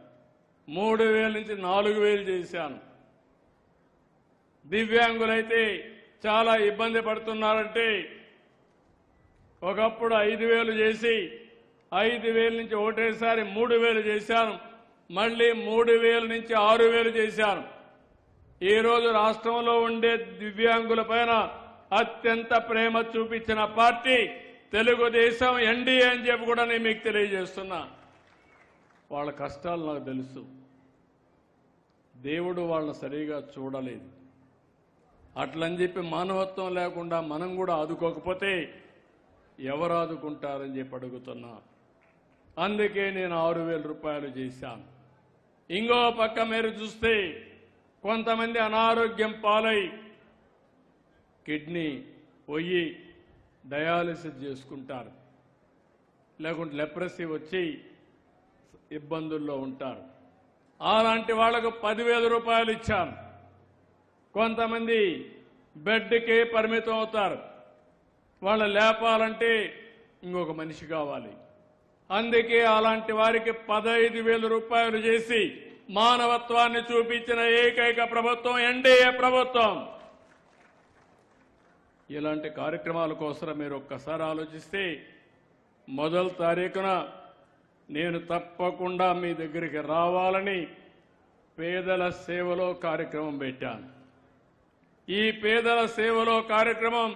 3000 నుంచి 4000 చేశాను. దివ్యాంగులైతే చాలా ఇబ్బంది పడుతున్నారంటే ఒకప్పుడు 5000 చేసి 5000 నుంచి ఒకటేసారి 3000 చేశాను. మళ్లీ 3000 నుంచి 6000 చేశాను. ఈ రోజు రాష్ట్రంలో ఉండే దివ్యాంగుల పైన అత్యంత ప్రేమ చూపించిన పార్టీ తెలుగుదేశం ఎన్డీఏ అని చెప్పి కూడా నేను మీకు తెలియజేస్తున్నా. వాళ్ళ కష్టాలు నాకు తెలుసు. దేవుడు వాళ్ళని సరిగా చూడలేదు. అట్లని చెప్పి మానవత్వం లేకుండా మనం కూడా ఆదుకోకపోతే ఎవరు ఆదుకుంటారని చెప్పి అడుగుతున్నా. అందుకే నేను 6000 రూపాయలు చేశాను. ఇంకో పక్క మీరు చూస్తే కొంతమంది అనారోగ్యం పాలై కిడ్నీ పోయి డయాలిసిస్ చేసుకుంటారు, లేకుంటే లెప్రసీ వచ్చి ఇబ్బందుల్లో ఉంటారు. అలాంటి వాళ్లకు 10,000 రూపాయలు ఇచ్చాను. కొంతమంది బెడ్కే పరిమితం అవుతారు, వాళ్ళ లేపాలంటే ఇంకొక మనిషి కావాలి. అందుకే అలాంటి వారికి 15,000 రూపాయలు చేసి మానవత్వాన్ని చూపించిన ఏకైక ప్రభుత్వం ఎన్డీఏ ప్రభుత్వం. ఇలాంటి కార్యక్రమాల కోసం మీరు ఒక్కసారి ఆలోచిస్తే మొదటి తారీఖున నేను తప్పకుండా మీ దగ్గరికి రావాలని పేదల సేవలో కార్యక్రమం పెట్టాను. ఈ పేదల సేవలో కార్యక్రమం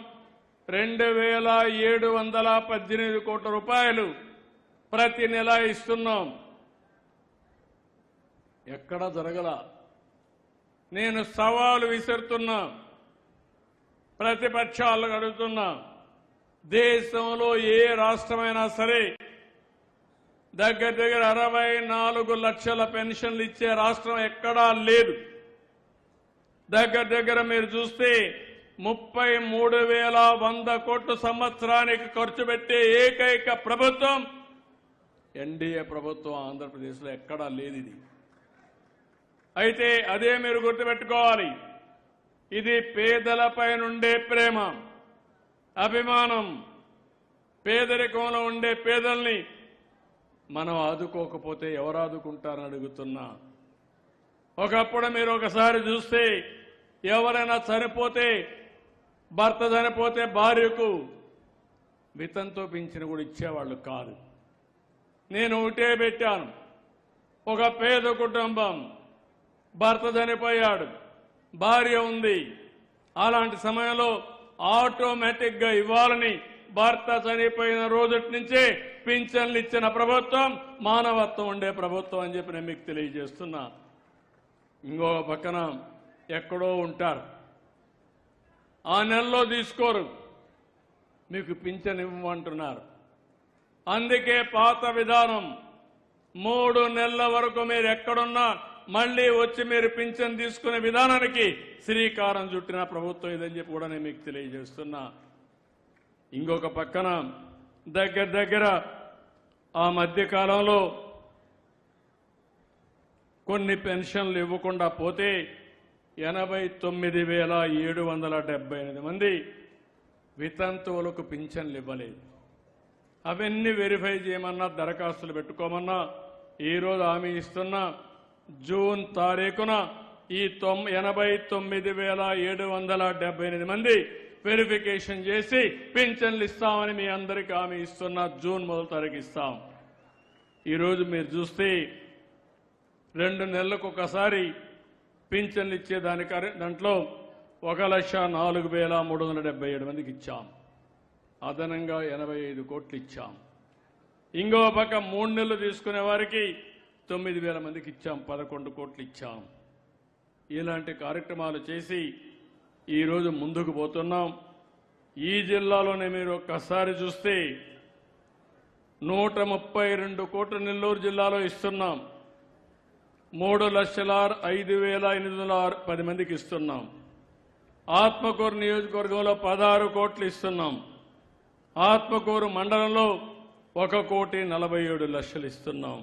2,718 కోట్ల రూపాయలు ప్రతి నెల ఇస్తున్నాం. ఎక్కడా జరగల. నేను సవాలు విసురుతున్నా, ప్రతిపక్షాలకు అడుగుతున్నా, దేశంలో ఏ రాష్ట్రమైనా సరే దగ్గర 64 లక్షల పెన్షన్లు ఇచ్చే రాష్ట్రం ఎక్కడా లేదు. దగ్గర మీరు చూస్తే 33,100 కోట్లు సంవత్సరానికి ఖర్చు పెట్టే ఏకైక ప్రభుత్వం ఎన్డీఏ ప్రభుత్వం ఆంధ్రప్రదేశ్లో ఎక్కడా లేదు ఇది. అయితే అదే మీరు గుర్తుపెట్టుకోవాలి, ఇది పేదలపై నుండే ప్రేమ, అభిమానం. పేదరికంలో ఉండే పేదల్ని మనం ఆదుకోకపోతే ఎవరు ఆదుకుంటారని అడుగుతున్నా. ఒకప్పుడు మీరు ఒకసారి చూస్తే ఎవరైనా చనిపోతే, భర్త చనిపోతే భార్యకు వితంతు పింఛను కూడా ఇచ్చేవాళ్ళు కాదు. నేను ఒకటే పెట్టాను, ఒక పేద కుటుంబం, భర్త చనిపోయాడు, భార్య ఉంది, అలాంటి సమయంలో ఆటోమేటిక్గా ఇవ్వాలని భర్త చనిపోయిన రోజు నుంచే పింఛన్లు ఇచ్చిన ప్రభుత్వం మానవత్వం ఉండే ప్రభుత్వం అని చెప్పి నేను మీకు తెలియజేస్తున్నా. ఇంకో పక్కన ఎక్కడో ఉంటారు, ఆ నెలలో తీసుకోరు, మీకు పింఛన్ ఇవ్వమంటున్నారు. అందుకే పాత విధానం 3 నెలల వరకు మీరు ఎక్కడున్నా మళ్లీ వచ్చి మీరు పింఛన్ తీసుకునే విధానానికి శ్రీకారం చుట్టిన ప్రభుత్వం ఇదని చెప్పి కూడా నేను మీకు తెలియజేస్తున్నా. ఇంకొక పక్కన దగ్గర ఆ మధ్య కాలంలో కొన్ని పెన్షన్లు ఇవ్వకుండా పోతే 89,778 మంది వితంతువులకు పింఛన్లు ఇవ్వలేదు. అవన్నీ వెరిఫై చేయమన్నా, దరఖాస్తులు పెట్టుకోమన్నా ఈరోజు హామీ ఇస్తున్నా, జూన్ తారీఖున ఈ 89,778 మంది వెరిఫికేషన్ చేసి పింఛన్లు ఇస్తామని మీ అందరికీ హామీ ఇస్తున్నా. జూన్ 1 తారీఖు ఇస్తాం. ఈరోజు మీరు చూస్తే 2 నెలలకు ఒకసారి పింఛన్లు ఇచ్చే దాంట్లో 1,04,377 మందికి ఇచ్చాం. అదనంగా 85 కోట్లు ఇచ్చాం. ఇంకో పక్క 3 నెలలు తీసుకునే వారికి 9,000 మందికి ఇచ్చాం, 11 కోట్లు ఇచ్చాం. ఇలాంటి కార్యక్రమాలు చేసి ఈరోజు ముందుకు పోతున్నాం. ఈ జిల్లాలోనే మీరు ఒక్కసారి చూస్తే 132 కోట్లు నెల్లూరు జిల్లాలో ఇస్తున్నాం. 3,05,810 మందికి ఇస్తున్నాం. ఆత్మకూరు నియోజకవర్గంలో 16 కోట్లు ఇస్తున్నాం. ఆత్మకూరు మండలంలో 1,47,00,000 ఇస్తున్నాం.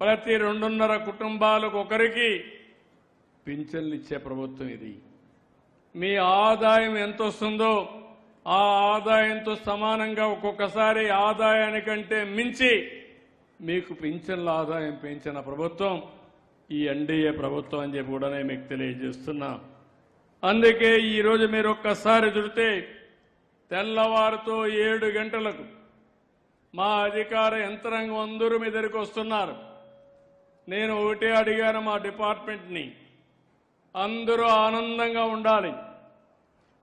ప్రతి 2.5 కుటుంబాలకు ఒకరికి పింఛన్లు ఇచ్చే ప్రభుత్వం ఇది. మీ ఆదాయం ఎంత వస్తుందో ఆ ఆదాయంతో సమానంగా ఒక్కొక్కసారి ఆదాయానికంటే మించి మీకు పింఛన్ల ఆదాయం పెంచిన ప్రభుత్వం ఈ ఎన్డీఏ ప్రభుత్వం అని చెప్పి కూడా నేను మీకు తెలియజేస్తున్నా. అందుకే ఈరోజు మీరు ఒక్కసారి చూస్తే తెల్లవారుతో 7 గంటలకు మా అధికార యంత్రాంగం అందరూ మీ దగ్గరికి వస్తున్నారు. నేను ఒకటే అడిగాను మా డిపార్ట్మెంట్ని, అందరూ ఆనందంగా ఉండాలి.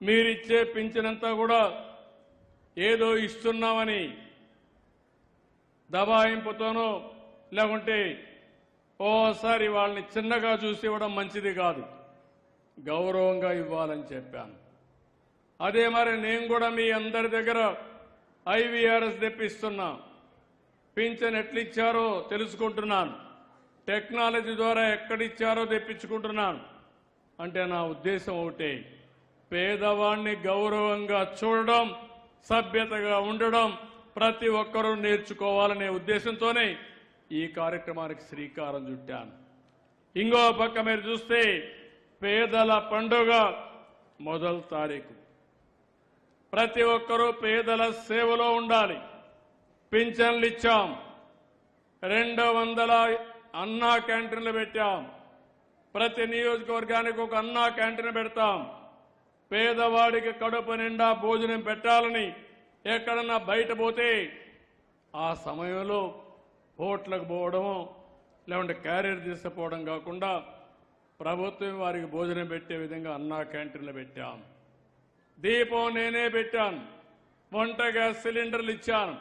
మీరిచ్చే పింఛనంతా కూడా ఏదో ఇస్తున్నామని దబాయింపుతోనో లేకుంటే ఓసారి వాళ్ళని చిన్నగా చూసి ఇవ్వడం మంచిది కాదు, గౌరవంగా ఇవ్వాలని చెప్పాను. అదే మరి నేను కూడా మీ అందరి దగ్గర ఐవీఆర్ఎస్ తెప్పిస్తున్నా. పింఛన్ ఎట్లిచ్చారో తెలుసుకుంటున్నాను, టెక్నాలజీ ద్వారా ఎక్కడిచ్చారో తెప్పించుకుంటున్నాను. అంటే నా ఉద్దేశం ఒకటే, పేదవాణ్ణి గౌరవంగా చూడడం, సభ్యతగా ఉండడం ప్రతి ఒక్కరూ నేర్చుకోవాలనే ఉద్దేశంతోనే ఈ కార్యక్రమానికి శ్రీకారం చుట్టాను. ఇంకో పక్క మీరు చూస్తే పేదల పండుగ 1వ తారీఖు. ప్రతి ఒక్కరూ పేదల సేవలో ఉండాలి. పింఛన్లు ఇచ్చాం, 200 అన్నా క్యాంటీన్లు పెట్టాం. ప్రతి నియోజకవర్గానికి ఒక అన్నా క్యాంటీన్ పెడతాం. పేదవాడికి కడుపు నిండా భోజనం పెట్టాలని ఎక్కడన్నా బయట పోతే ఆ సమయంలో హోటల్కి పోవడమో లేకుంటే క్యారియర్ తీసుకుపోవడం కాకుండా ప్రభుత్వం వారికి భోజనం పెట్టే విధంగా అన్నా క్యాంటీన్లు పెట్టాం. దీపం నేనే పెట్టాను, వంట గ్యాస్ సిలిండర్లు ఇచ్చాను.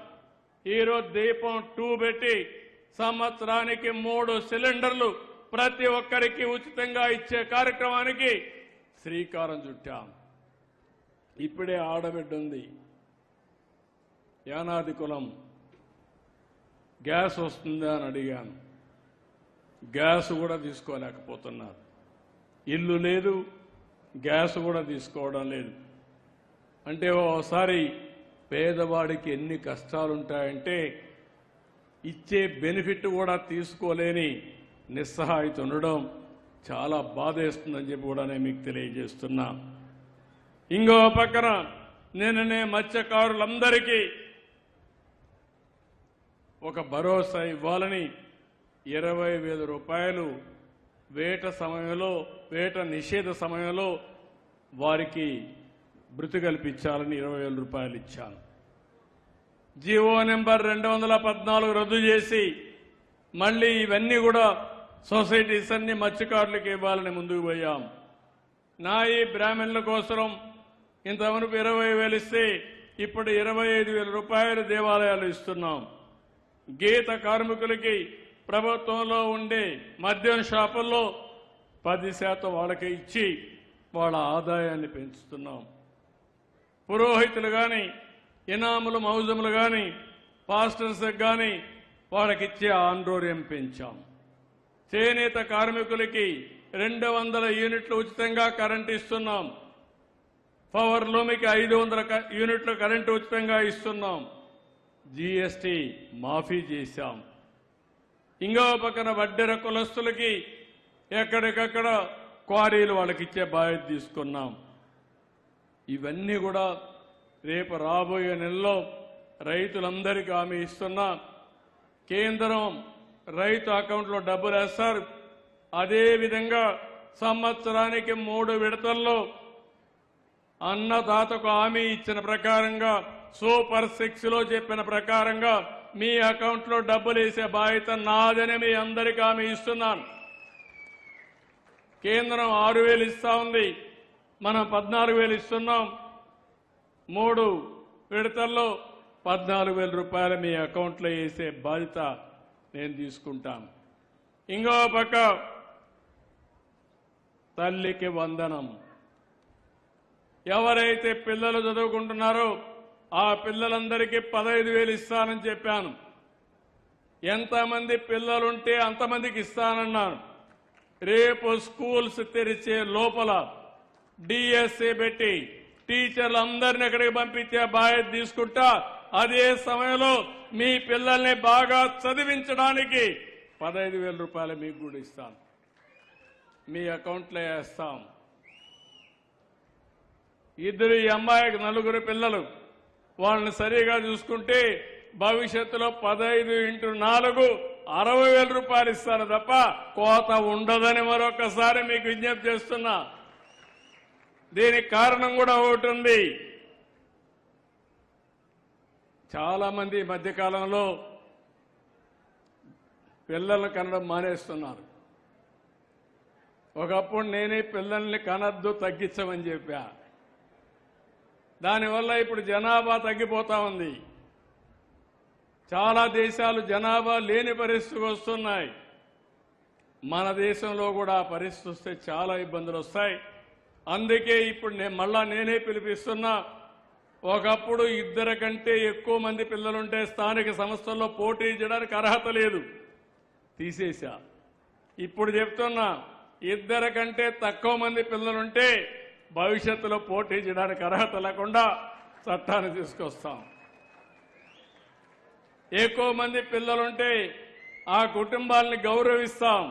ఈరోజు దీపం 2 పెట్టి సంవత్సరానికి 3 సిలిండర్లు ప్రతి ఒక్కరికి ఉచితంగా ఇచ్చే కార్యక్రమానికి శ్రీకారం చుట్టాం. ఇప్పుడే ఆడబిడ్డ ఉంది, యానాది కులం, గ్యాస్ వస్తుందా అని అడిగాను. గ్యాస్ కూడా తీసుకోలేకపోతున్నారు. ఇల్లు లేదు, గ్యాస్ కూడా తీసుకోవడం లేదు. అంటే ఓసారి పేదవాడికి ఎన్ని కష్టాలుంటాయంటే ఇచ్చే బెనిఫిట్ కూడా తీసుకోలేని నిస్సహాయత ఉండడం చాలా బాధేస్తుందని చెప్పి కూడా నేను మీకు తెలియజేస్తున్నా. ఇంకో పక్కన నిన్ననే మత్స్యకారులందరికీ ఒక భరోసా ఇవ్వాలని 20,000 రూపాయలు వేట నిషేధ సమయంలో వారికి భృతి కల్పించాలని 20,000 రూపాయలు ఇచ్చాను. జీవో నెంబర్ 214 రద్దు చేసి మళ్లీ ఇవన్నీ కూడా సొసైటీస్ అన్ని మత్స్యకారులకు ఇవ్వాలని ముందుకు పోయాం. నాయి బ్రాహ్మణుల కోసం ఇంతవరకు 20,000 ఇస్తే ఇప్పుడు 25,000 రూపాయలు దేవాలయాలు ఇస్తున్నాం. గీత కార్మికులకి ప్రభుత్వంలో ఉండే మద్యం షాపుల్లో 10% వాళ్ళకి ఇచ్చి వాళ్ళ ఆదాయాన్ని పెంచుతున్నాం. పురోహితులు కానీ, ఇనాములు మౌజములు కానీ, పాస్టర్స్ కానీ వాళ్ళకిచ్చే ఆందోళన పెంచాం. చేనేత కార్మికులకి 200 యూనిట్లు ఉచితంగా కరెంటు ఇస్తున్నాం. పవర్ లూమ్కి 500 యూనిట్లు కరెంటు ఉచితంగా ఇస్తున్నాం. జీఎస్టీ మాఫీ చేశాం. ఇంకో పక్కన వడ్డెర కులస్తులకి ఎక్కడికక్కడ క్వారీలు వాళ్ళకి ఇచ్చే బాధ్యత తీసుకున్నాం. ఇవన్నీ కూడా రేపు రాబోయే నెలలో రైతులందరికీ హామీ ఇస్తున్నా. కేంద్రం రైతు అకౌంట్లో డబ్బులు వేస్తారు. అదేవిధంగా సంవత్సరానికి 3 విడతల్లో అన్నదాతకు హామీ ఇచ్చిన ప్రకారంగా సూపర్ 6లో చెప్పిన ప్రకారంగా మీ అకౌంట్లో డబ్బులు వేసే బాధ్యత నాదని మీ అందరికీ హామీ ఇస్తున్నాను. కేంద్రం 6,000 ఇస్తా ఉంది, మనం 14,000 ఇస్తున్నాం. 3 విడతల్లో 14,000 రూపాయలు మీ అకౌంట్లో వేసే బాధ్యత నేను తీసుకుంటాను. ఇంకో పక్క తల్లికి వందనం. ఎవరైతే పిల్లలు చదువుకుంటున్నారో ఆ పిల్లలందరికీ 15,000 ఇస్తానని చెప్పాను. ఎంతమంది పిల్లలుంటే అంతమందికి ఇస్తానన్నాను. రేపు స్కూల్స్ తెరిచే లోపల డిఎస్ఏ పెట్టి టీచర్లందరినీ ఎక్కడికి పంపించే బాధ్యత తీసుకుంటా. అదే సమయంలో మీ పిల్లల్ని బాగా చదివించడానికి 15,000 రూపాయలు మీకు కూడా ఇస్తాను, మీ అకౌంట్లో వేస్తాం. ఇద్దరు ఈ అమ్మాయికి 4 పిల్లలు, వాళ్ళని సరిగా చూసుకుంటే భవిష్యత్తులో 15 × 4 60,000 రూపాయలు ఇస్తాను తప్ప కోత ఉండదని మరొకసారి మీకు విజ్ఞప్తి చేస్తున్నా. దీనికి కారణం కూడా ఒకటి ఉంది. చాలా మంది ఈ మధ్యకాలంలో పిల్లల్ని కనడం మానేస్తున్నారు. ఒకప్పుడు నేనే పిల్లల్ని కనద్దు, తగ్గించమని చెప్పా. దానివల్ల ఇప్పుడు జనాభా తగ్గిపోతా ఉంది. చాలా దేశాలు జనాభా లేని పరిస్థితికి వస్తున్నాయి. మన దేశంలో కూడా ఆ పరిస్థితి వస్తే చాలా ఇబ్బందులు వస్తాయి. అందుకే ఇప్పుడు నేనే పిలిపిస్తున్నా. ఒకప్పుడు 2 కంటే ఎక్కువ మంది పిల్లలుంటే స్థానిక సంస్థల్లో పోటీ చేయడానికి అర్హత లేదు, తీసేశా. ఇప్పుడు చెప్తున్నా, 2 కంటే తక్కువ మంది పిల్లలుంటే భవిష్యత్తులో పోటీ చేయడానికి అర్హత లేకుండా చట్టాన్ని తీసుకొస్తాం. ఎక్కువ మంది పిల్లలుంటే ఆ కుటుంబాలని గౌరవిస్తాం,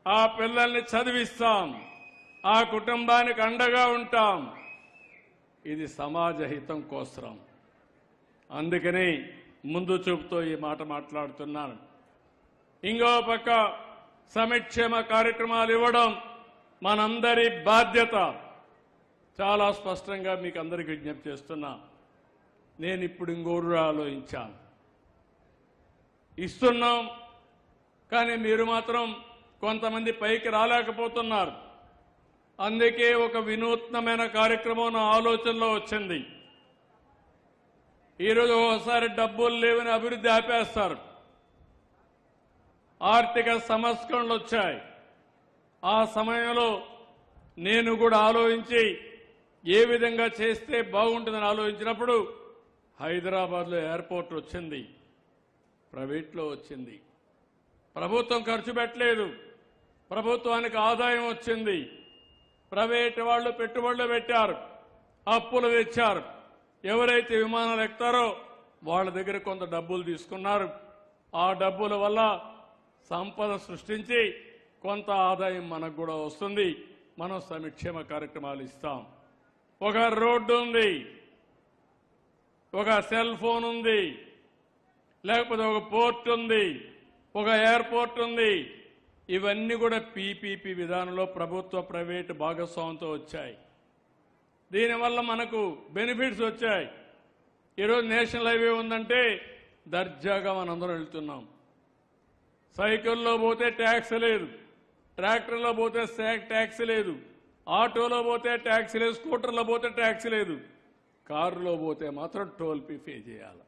ఆ పిల్లల్ని చదివిస్తాం, ఆ కుటుంబానికి అండగా ఉంటాం. ఇది సమాజ హితం కోసం. అందుకని ముందు చూపుతో ఈ మాట మాట్లాడుతున్నాను. ఇంకో పక్క సంక్షేమ కార్యక్రమాలు ఇవ్వడం మనందరి బాధ్యత. చాలా స్పష్టంగా మీకు అందరికీ విజ్ఞప్తి చేస్తున్నా. నేను ఇప్పుడు ఇంకోరు ఆలోచించాను. ఇస్తున్నాం, కానీ మీరు మాత్రం కొంతమంది పైకి రాలేకపోతున్నారు. అందుకే ఒక వినూత్నమైన కార్యక్రమం నా ఆలోచనలో వచ్చింది. ఈరోజు ఒకసారి డబ్బులు లేవని అభివృద్ధి ఆపేస్తారు. ఆర్థిక సంస్కరణలు వచ్చాయి. ఆ సమయంలో నేను కూడా ఆలోచించి ఏ విధంగా చేస్తే బాగుంటుందని ఆలోచించినప్పుడు హైదరాబాద్లో ఎయిర్పోర్ట్ వచ్చింది, ప్రైవేట్లో వచ్చింది. ప్రభుత్వం ఖర్చు పెట్టలేదు, ప్రభుత్వానికి ఆదాయం వచ్చింది. ప్రైవేట్ వాళ్ళు పెట్టుబడులు పెట్టారు, అప్పులు తెచ్చారు. ఎవరైతే విమానాలు ఎక్కుతారో వాళ్ళ దగ్గర కొంత డబ్బులు తీసుకున్నారు. ఆ డబ్బుల వల్ల సంపద సృష్టించి కొంత ఆదాయం మనకు కూడా వస్తుంది. మనం సంక్షేమ కార్యక్రమాలు ఇస్తాం. ఒక రోడ్డు ఉంది, ఒక సెల్ ఫోన్ ఉంది, లేకపోతే ఒక పోర్ట్ ఉంది, ఒక ఎయిర్పోర్ట్ ఉంది. ఇవన్నీ కూడా పీపీపీ విధానంలో ప్రభుత్వ ప్రైవేటు భాగస్వామ్యంతో వచ్చాయి. దీనివల్ల మనకు బెనిఫిట్స్ వచ్చాయి. ఈరోజు నేషనల్ హైవే ఉందంటే దర్జాగా మనందరం వెళ్తున్నాం. సైకిల్లో పోతే ట్యాక్స్ లేదు, ట్రాక్టర్లో పోతే ట్యాక్స్ లేదు, ఆటోలో పోతే ట్యాక్స్ లేదు, స్కూటర్లో పోతే ట్యాక్స్ లేదు, కారులో పోతే మాత్రం టోల్ ఫీ పే చేయాలి.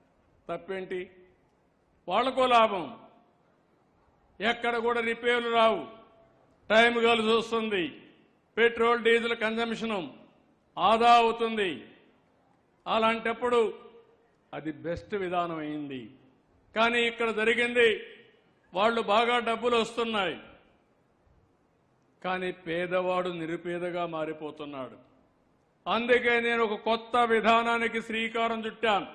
తప్పేంటి? వాళ్ళకో లాభం. ఎక్కడ కూడా రిపేర్లు రావు, టైం కలిసి వస్తుంది, పెట్రోల్ డీజిల్ కన్జంప్షన్ ఆదా అవుతుంది. అలాంటప్పుడు అది బెస్ట్ విధానం అయింది. కానీ ఇక్కడ జరిగింది, వాళ్ళు బాగా డబ్బులు వస్తున్నాయి, కానీ పేదవాడు నిరుపేదగా మారిపోతున్నాడు. అందుకే నేను ఒక కొత్త విధానానికి శ్రీకారం చుట్టాను.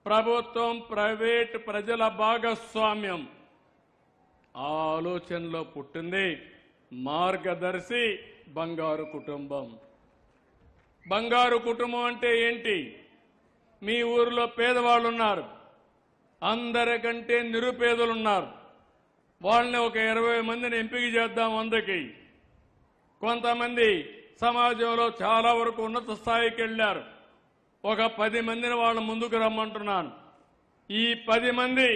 ప్రభుత్వం ప్రైవేట్ ప్రజల భాగస్వామ్యం. ఆ ఆలోచనలో పుట్టింది మార్గదర్శి బంగారు కుటుంబం. బంగారు కుటుంబం అంటే ఏంటి? మీ ఊరిలో పేదవాళ్ళు ఉన్నారు, అందరికంటే నిరుపేదలున్నారు. వాళ్ళని ఒక 20 మందిని ఎంపిక చేద్దాం. 100కి కొంతమంది సమాజంలో చాలా వరకు ఉన్నత స్థాయికి వెళ్లారు. ఒక 10 మందిని వాళ్ళ ముందుకు రమ్మంటున్నాను. ఈ 10 మంది,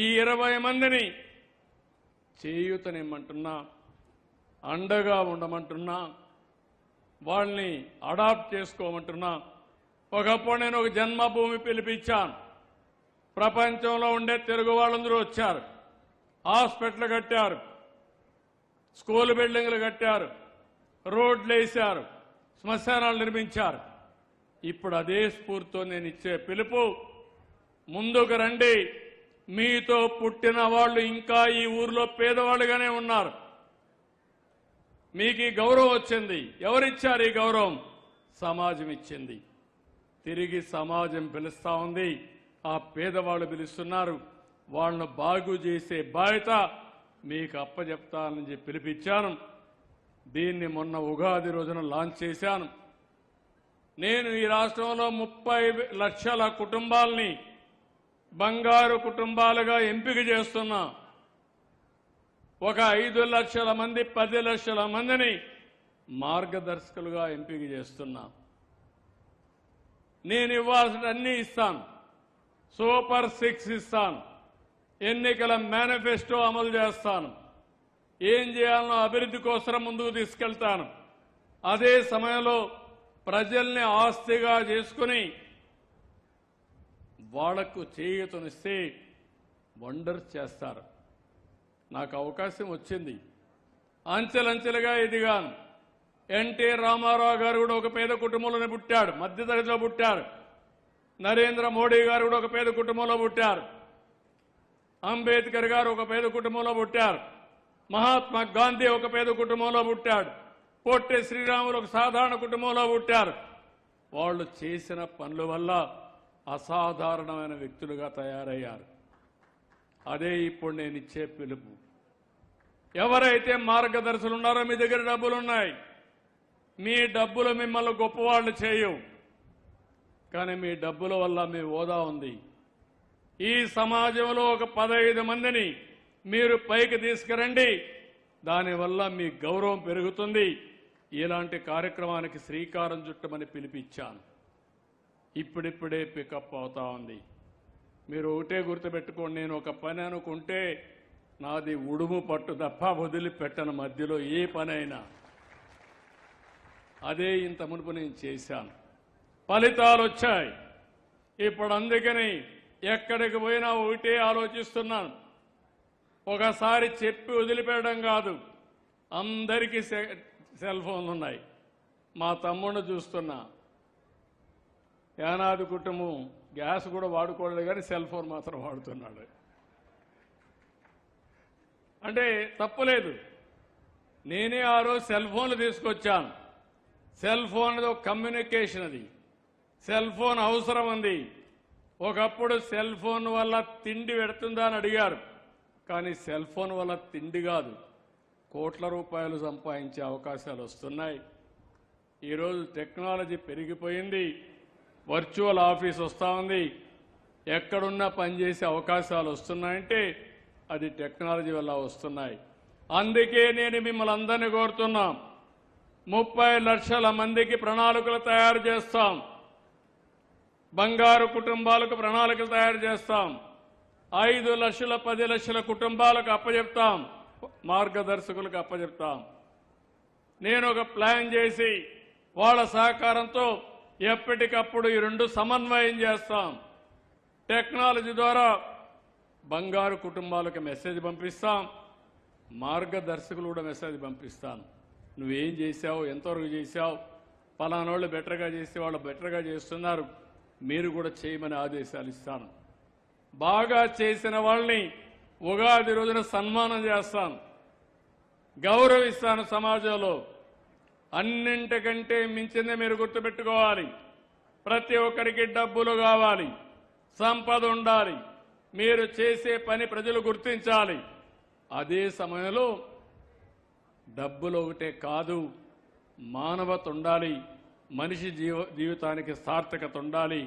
ఈ 20 మందిని చేయూతనిమ్మంటున్నా, అండగా ఉండమంటున్నా, వాళ్ళని అడాప్ట్ చేసుకోమంటున్నా. ఒకప్పుడు నేను ఒక జన్మభూమి పిలిపించాను. ప్రపంచంలో ఉండే తెలుగు వాళ్ళందరూ వచ్చారు. హాస్పిటల్ కట్టారు, స్కూల్ బిల్డింగ్లు కట్టారు, రోడ్లు వేశారు, శ్మశానాలు నిర్మించారు. ఇప్పుడు అదే స్ఫూర్తితో నేను ఇచ్చే పిలుపు, ముందుకు రండి. మీతో పుట్టిన వాళ్ళు ఇంకా ఈ ఊర్లో పేదవాళ్ళుగానే ఉన్నారు. మీకు ఈ గౌరవం వచ్చింది. ఎవరిచ్చారు ఈ గౌరవం? సమాజం ఇచ్చింది. తిరిగి సమాజం పిలుస్తా ఉంది, ఆ పేదవాళ్ళు పిలుస్తున్నారు. వాళ్ళను బాగు చేసే బాధ్యత మీకు అప్పచెప్తానని చెప్పి పిలిపించాను. దీన్ని మొన్న ఉగాది రోజున లాంచ్ చేశాను. నేను ఈ రాష్ట్రంలో 30 లక్షల కుటుంబాలని బంగారు కుటుంబాలుగా ఎంపిక చేస్తున్నా. ఒక 5 లక్షల మంది, 10 లక్షల మందిని మార్గదర్శకులుగా ఎంపిక చేస్తున్నా. నేను ఇవ్వాల్సిన అన్ని ఇస్తాను. సూపర్ 6 ఇస్తాను. ఎన్నికల మేనిఫెస్టో అమలు చేస్తాను. ఏం చేయాలనో అభివృద్ధి కోసం ముందుకు తీసుకెళ్తాను. అదే సమయంలో ప్రజల్ని ఆస్తిగా చేసుకుని వాళ్లకు చేయూతనిస్తే వండర్స్ చేస్తారు. నాకు అవకాశం వచ్చింది. అంచెలంచెలుగా ఎదిగాను. ఎన్టీ రామారావు గారు కూడా ఒక పేద కుటుంబంలోనే పుట్టాడు, మధ్యతరగతిలో పుట్టారు. నరేంద్ర మోడీ గారు కూడా ఒక పేద కుటుంబంలో పుట్టారు. అంబేద్కర్ గారు ఒక పేద కుటుంబంలో పుట్టారు. మహాత్మా గాంధీ ఒక పేద కుటుంబంలో పుట్టాడు. పొట్టి శ్రీరాములు ఒక సాధారణ కుటుంబంలో పుట్టారు. వాళ్ళు చేసిన పనుల వల్ల అసాధారణమైన వ్యక్తులుగా తయారయ్యారు. అదే ఇప్పుడు నేను ఇచ్చే పిలుపు. ఎవరైతే మార్గదర్శులు ఉన్నారో మీ దగ్గర డబ్బులున్నాయి. మీ డబ్బులు మిమ్మల్ని గొప్పవాళ్లు చేయవు, కానీ మీ డబ్బుల వల్ల మీ హోదా ఉంది. ఈ సమాజంలో ఒక 15 మందిని మీరు పైకి తీసుకురండి, దానివల్ల మీ గౌరవం పెరుగుతుంది. ఇలాంటి కార్యక్రమానికి శ్రీకారం చుట్టమని పిలిపించాను. ఇప్పుడిప్పుడే పికప్ అవుతా ఉంది. మీరు ఒకటే గుర్తుపెట్టుకోండి, నేను ఒక పని అనుకుంటే నాది ఉడుము పట్టు తప్ప వదిలిపెట్టను మధ్యలో ఏ పనైనా. అదే ఇంత మునుపు నేను చేశాను. ఫలితాలు వచ్చాయి. ఇప్పుడు అందుకని ఎక్కడికి పోయినా ఒకటే ఆలోచిస్తున్నాను. ఒకసారి చెప్పి వదిలిపెట్టడం కాదు, అందరికీ సెల్ ఫోన్లు ఉన్నాయి. మా తమ్ముడిని చూస్తున్నా, యానాది కుటుంబం గ్యాస్ కూడా వాడుకోలేదు కానీ సెల్ ఫోన్ మాత్రం వాడుతున్నాడు. అంటే తప్పులేదు. నేనే ఆ రోజు సెల్ ఫోన్లు తీసుకొచ్చాను. సెల్ ఫోన్ అనేది ఒక కమ్యూనికేషన్, అది సెల్ ఫోన్ అవసరం ఉంది. ఒకప్పుడు సెల్ ఫోన్ వల్ల తిండి పెడుతుందా అని అడిగారు, కానీ సెల్ ఫోన్ వల్ల తిండి కాదు, కోట్ల రూపాయలు సంపాదించే అవకాశాలు వస్తున్నాయి. ఈరోజు టెక్నాలజీ పెరిగిపోయింది, వర్చువల్ ఆఫీస్ వస్తూ ఉంది, ఎక్కడున్నా పనిచేసే అవకాశాలు వస్తున్నాయంటే అది టెక్నాలజీ వల్ల వస్తున్నాయి. అందుకే నేను మిమ్మల్ని అందరినీ కోరుతున్నాం, 30 లక్షల మందికి ప్రణాళికలు తయారు చేస్తాం, బంగారు కుటుంబాలకు ప్రణాళికలు తయారు చేస్తాం, 5 లక్షల 10 లక్షల కుటుంబాలకు అప్పచెప్తాం, మార్గదర్శకులకు అప్పచెప్తాం. నేను ఒక ప్లాన్ చేసి వాళ్ళ సహకారంతో ఎప్పటికప్పుడు ఈ రెండు సమన్వయం చేస్తాం. టెక్నాలజీ ద్వారా బంగారు కుటుంబాలకు మెసేజ్ పంపిస్తాం, మార్గదర్శకులు కూడా మెసేజ్ పంపిస్తాను. నువ్వేం చేశావు, ఎంతవరకు చేశావు, పలానోళ్ళు బెటర్గా చేస్తే వాళ్ళు బెటర్గా చేస్తున్నారు, మీరు కూడా చేయమని ఆదేశాలు ఇస్తాను. బాగా చేసిన వాళ్ళని ఉగాది రోజున సన్మానం చేస్తాను, గౌరవిస్తాను. సమాజంలో అన్నింటికంటే మించింది మీరు గుర్తుపెట్టుకోవాలి, ప్రతి ఒక్కరికి డబ్బులు కావాలి, సంపద ఉండాలి, మీరు చేసే పని ప్రజలు గుర్తించాలి. అదే సమయంలో డబ్బులు ఒకటే కాదు, మానవత ఉండాలి, మనిషి జీవితానికి సార్థకత ఉండాలి.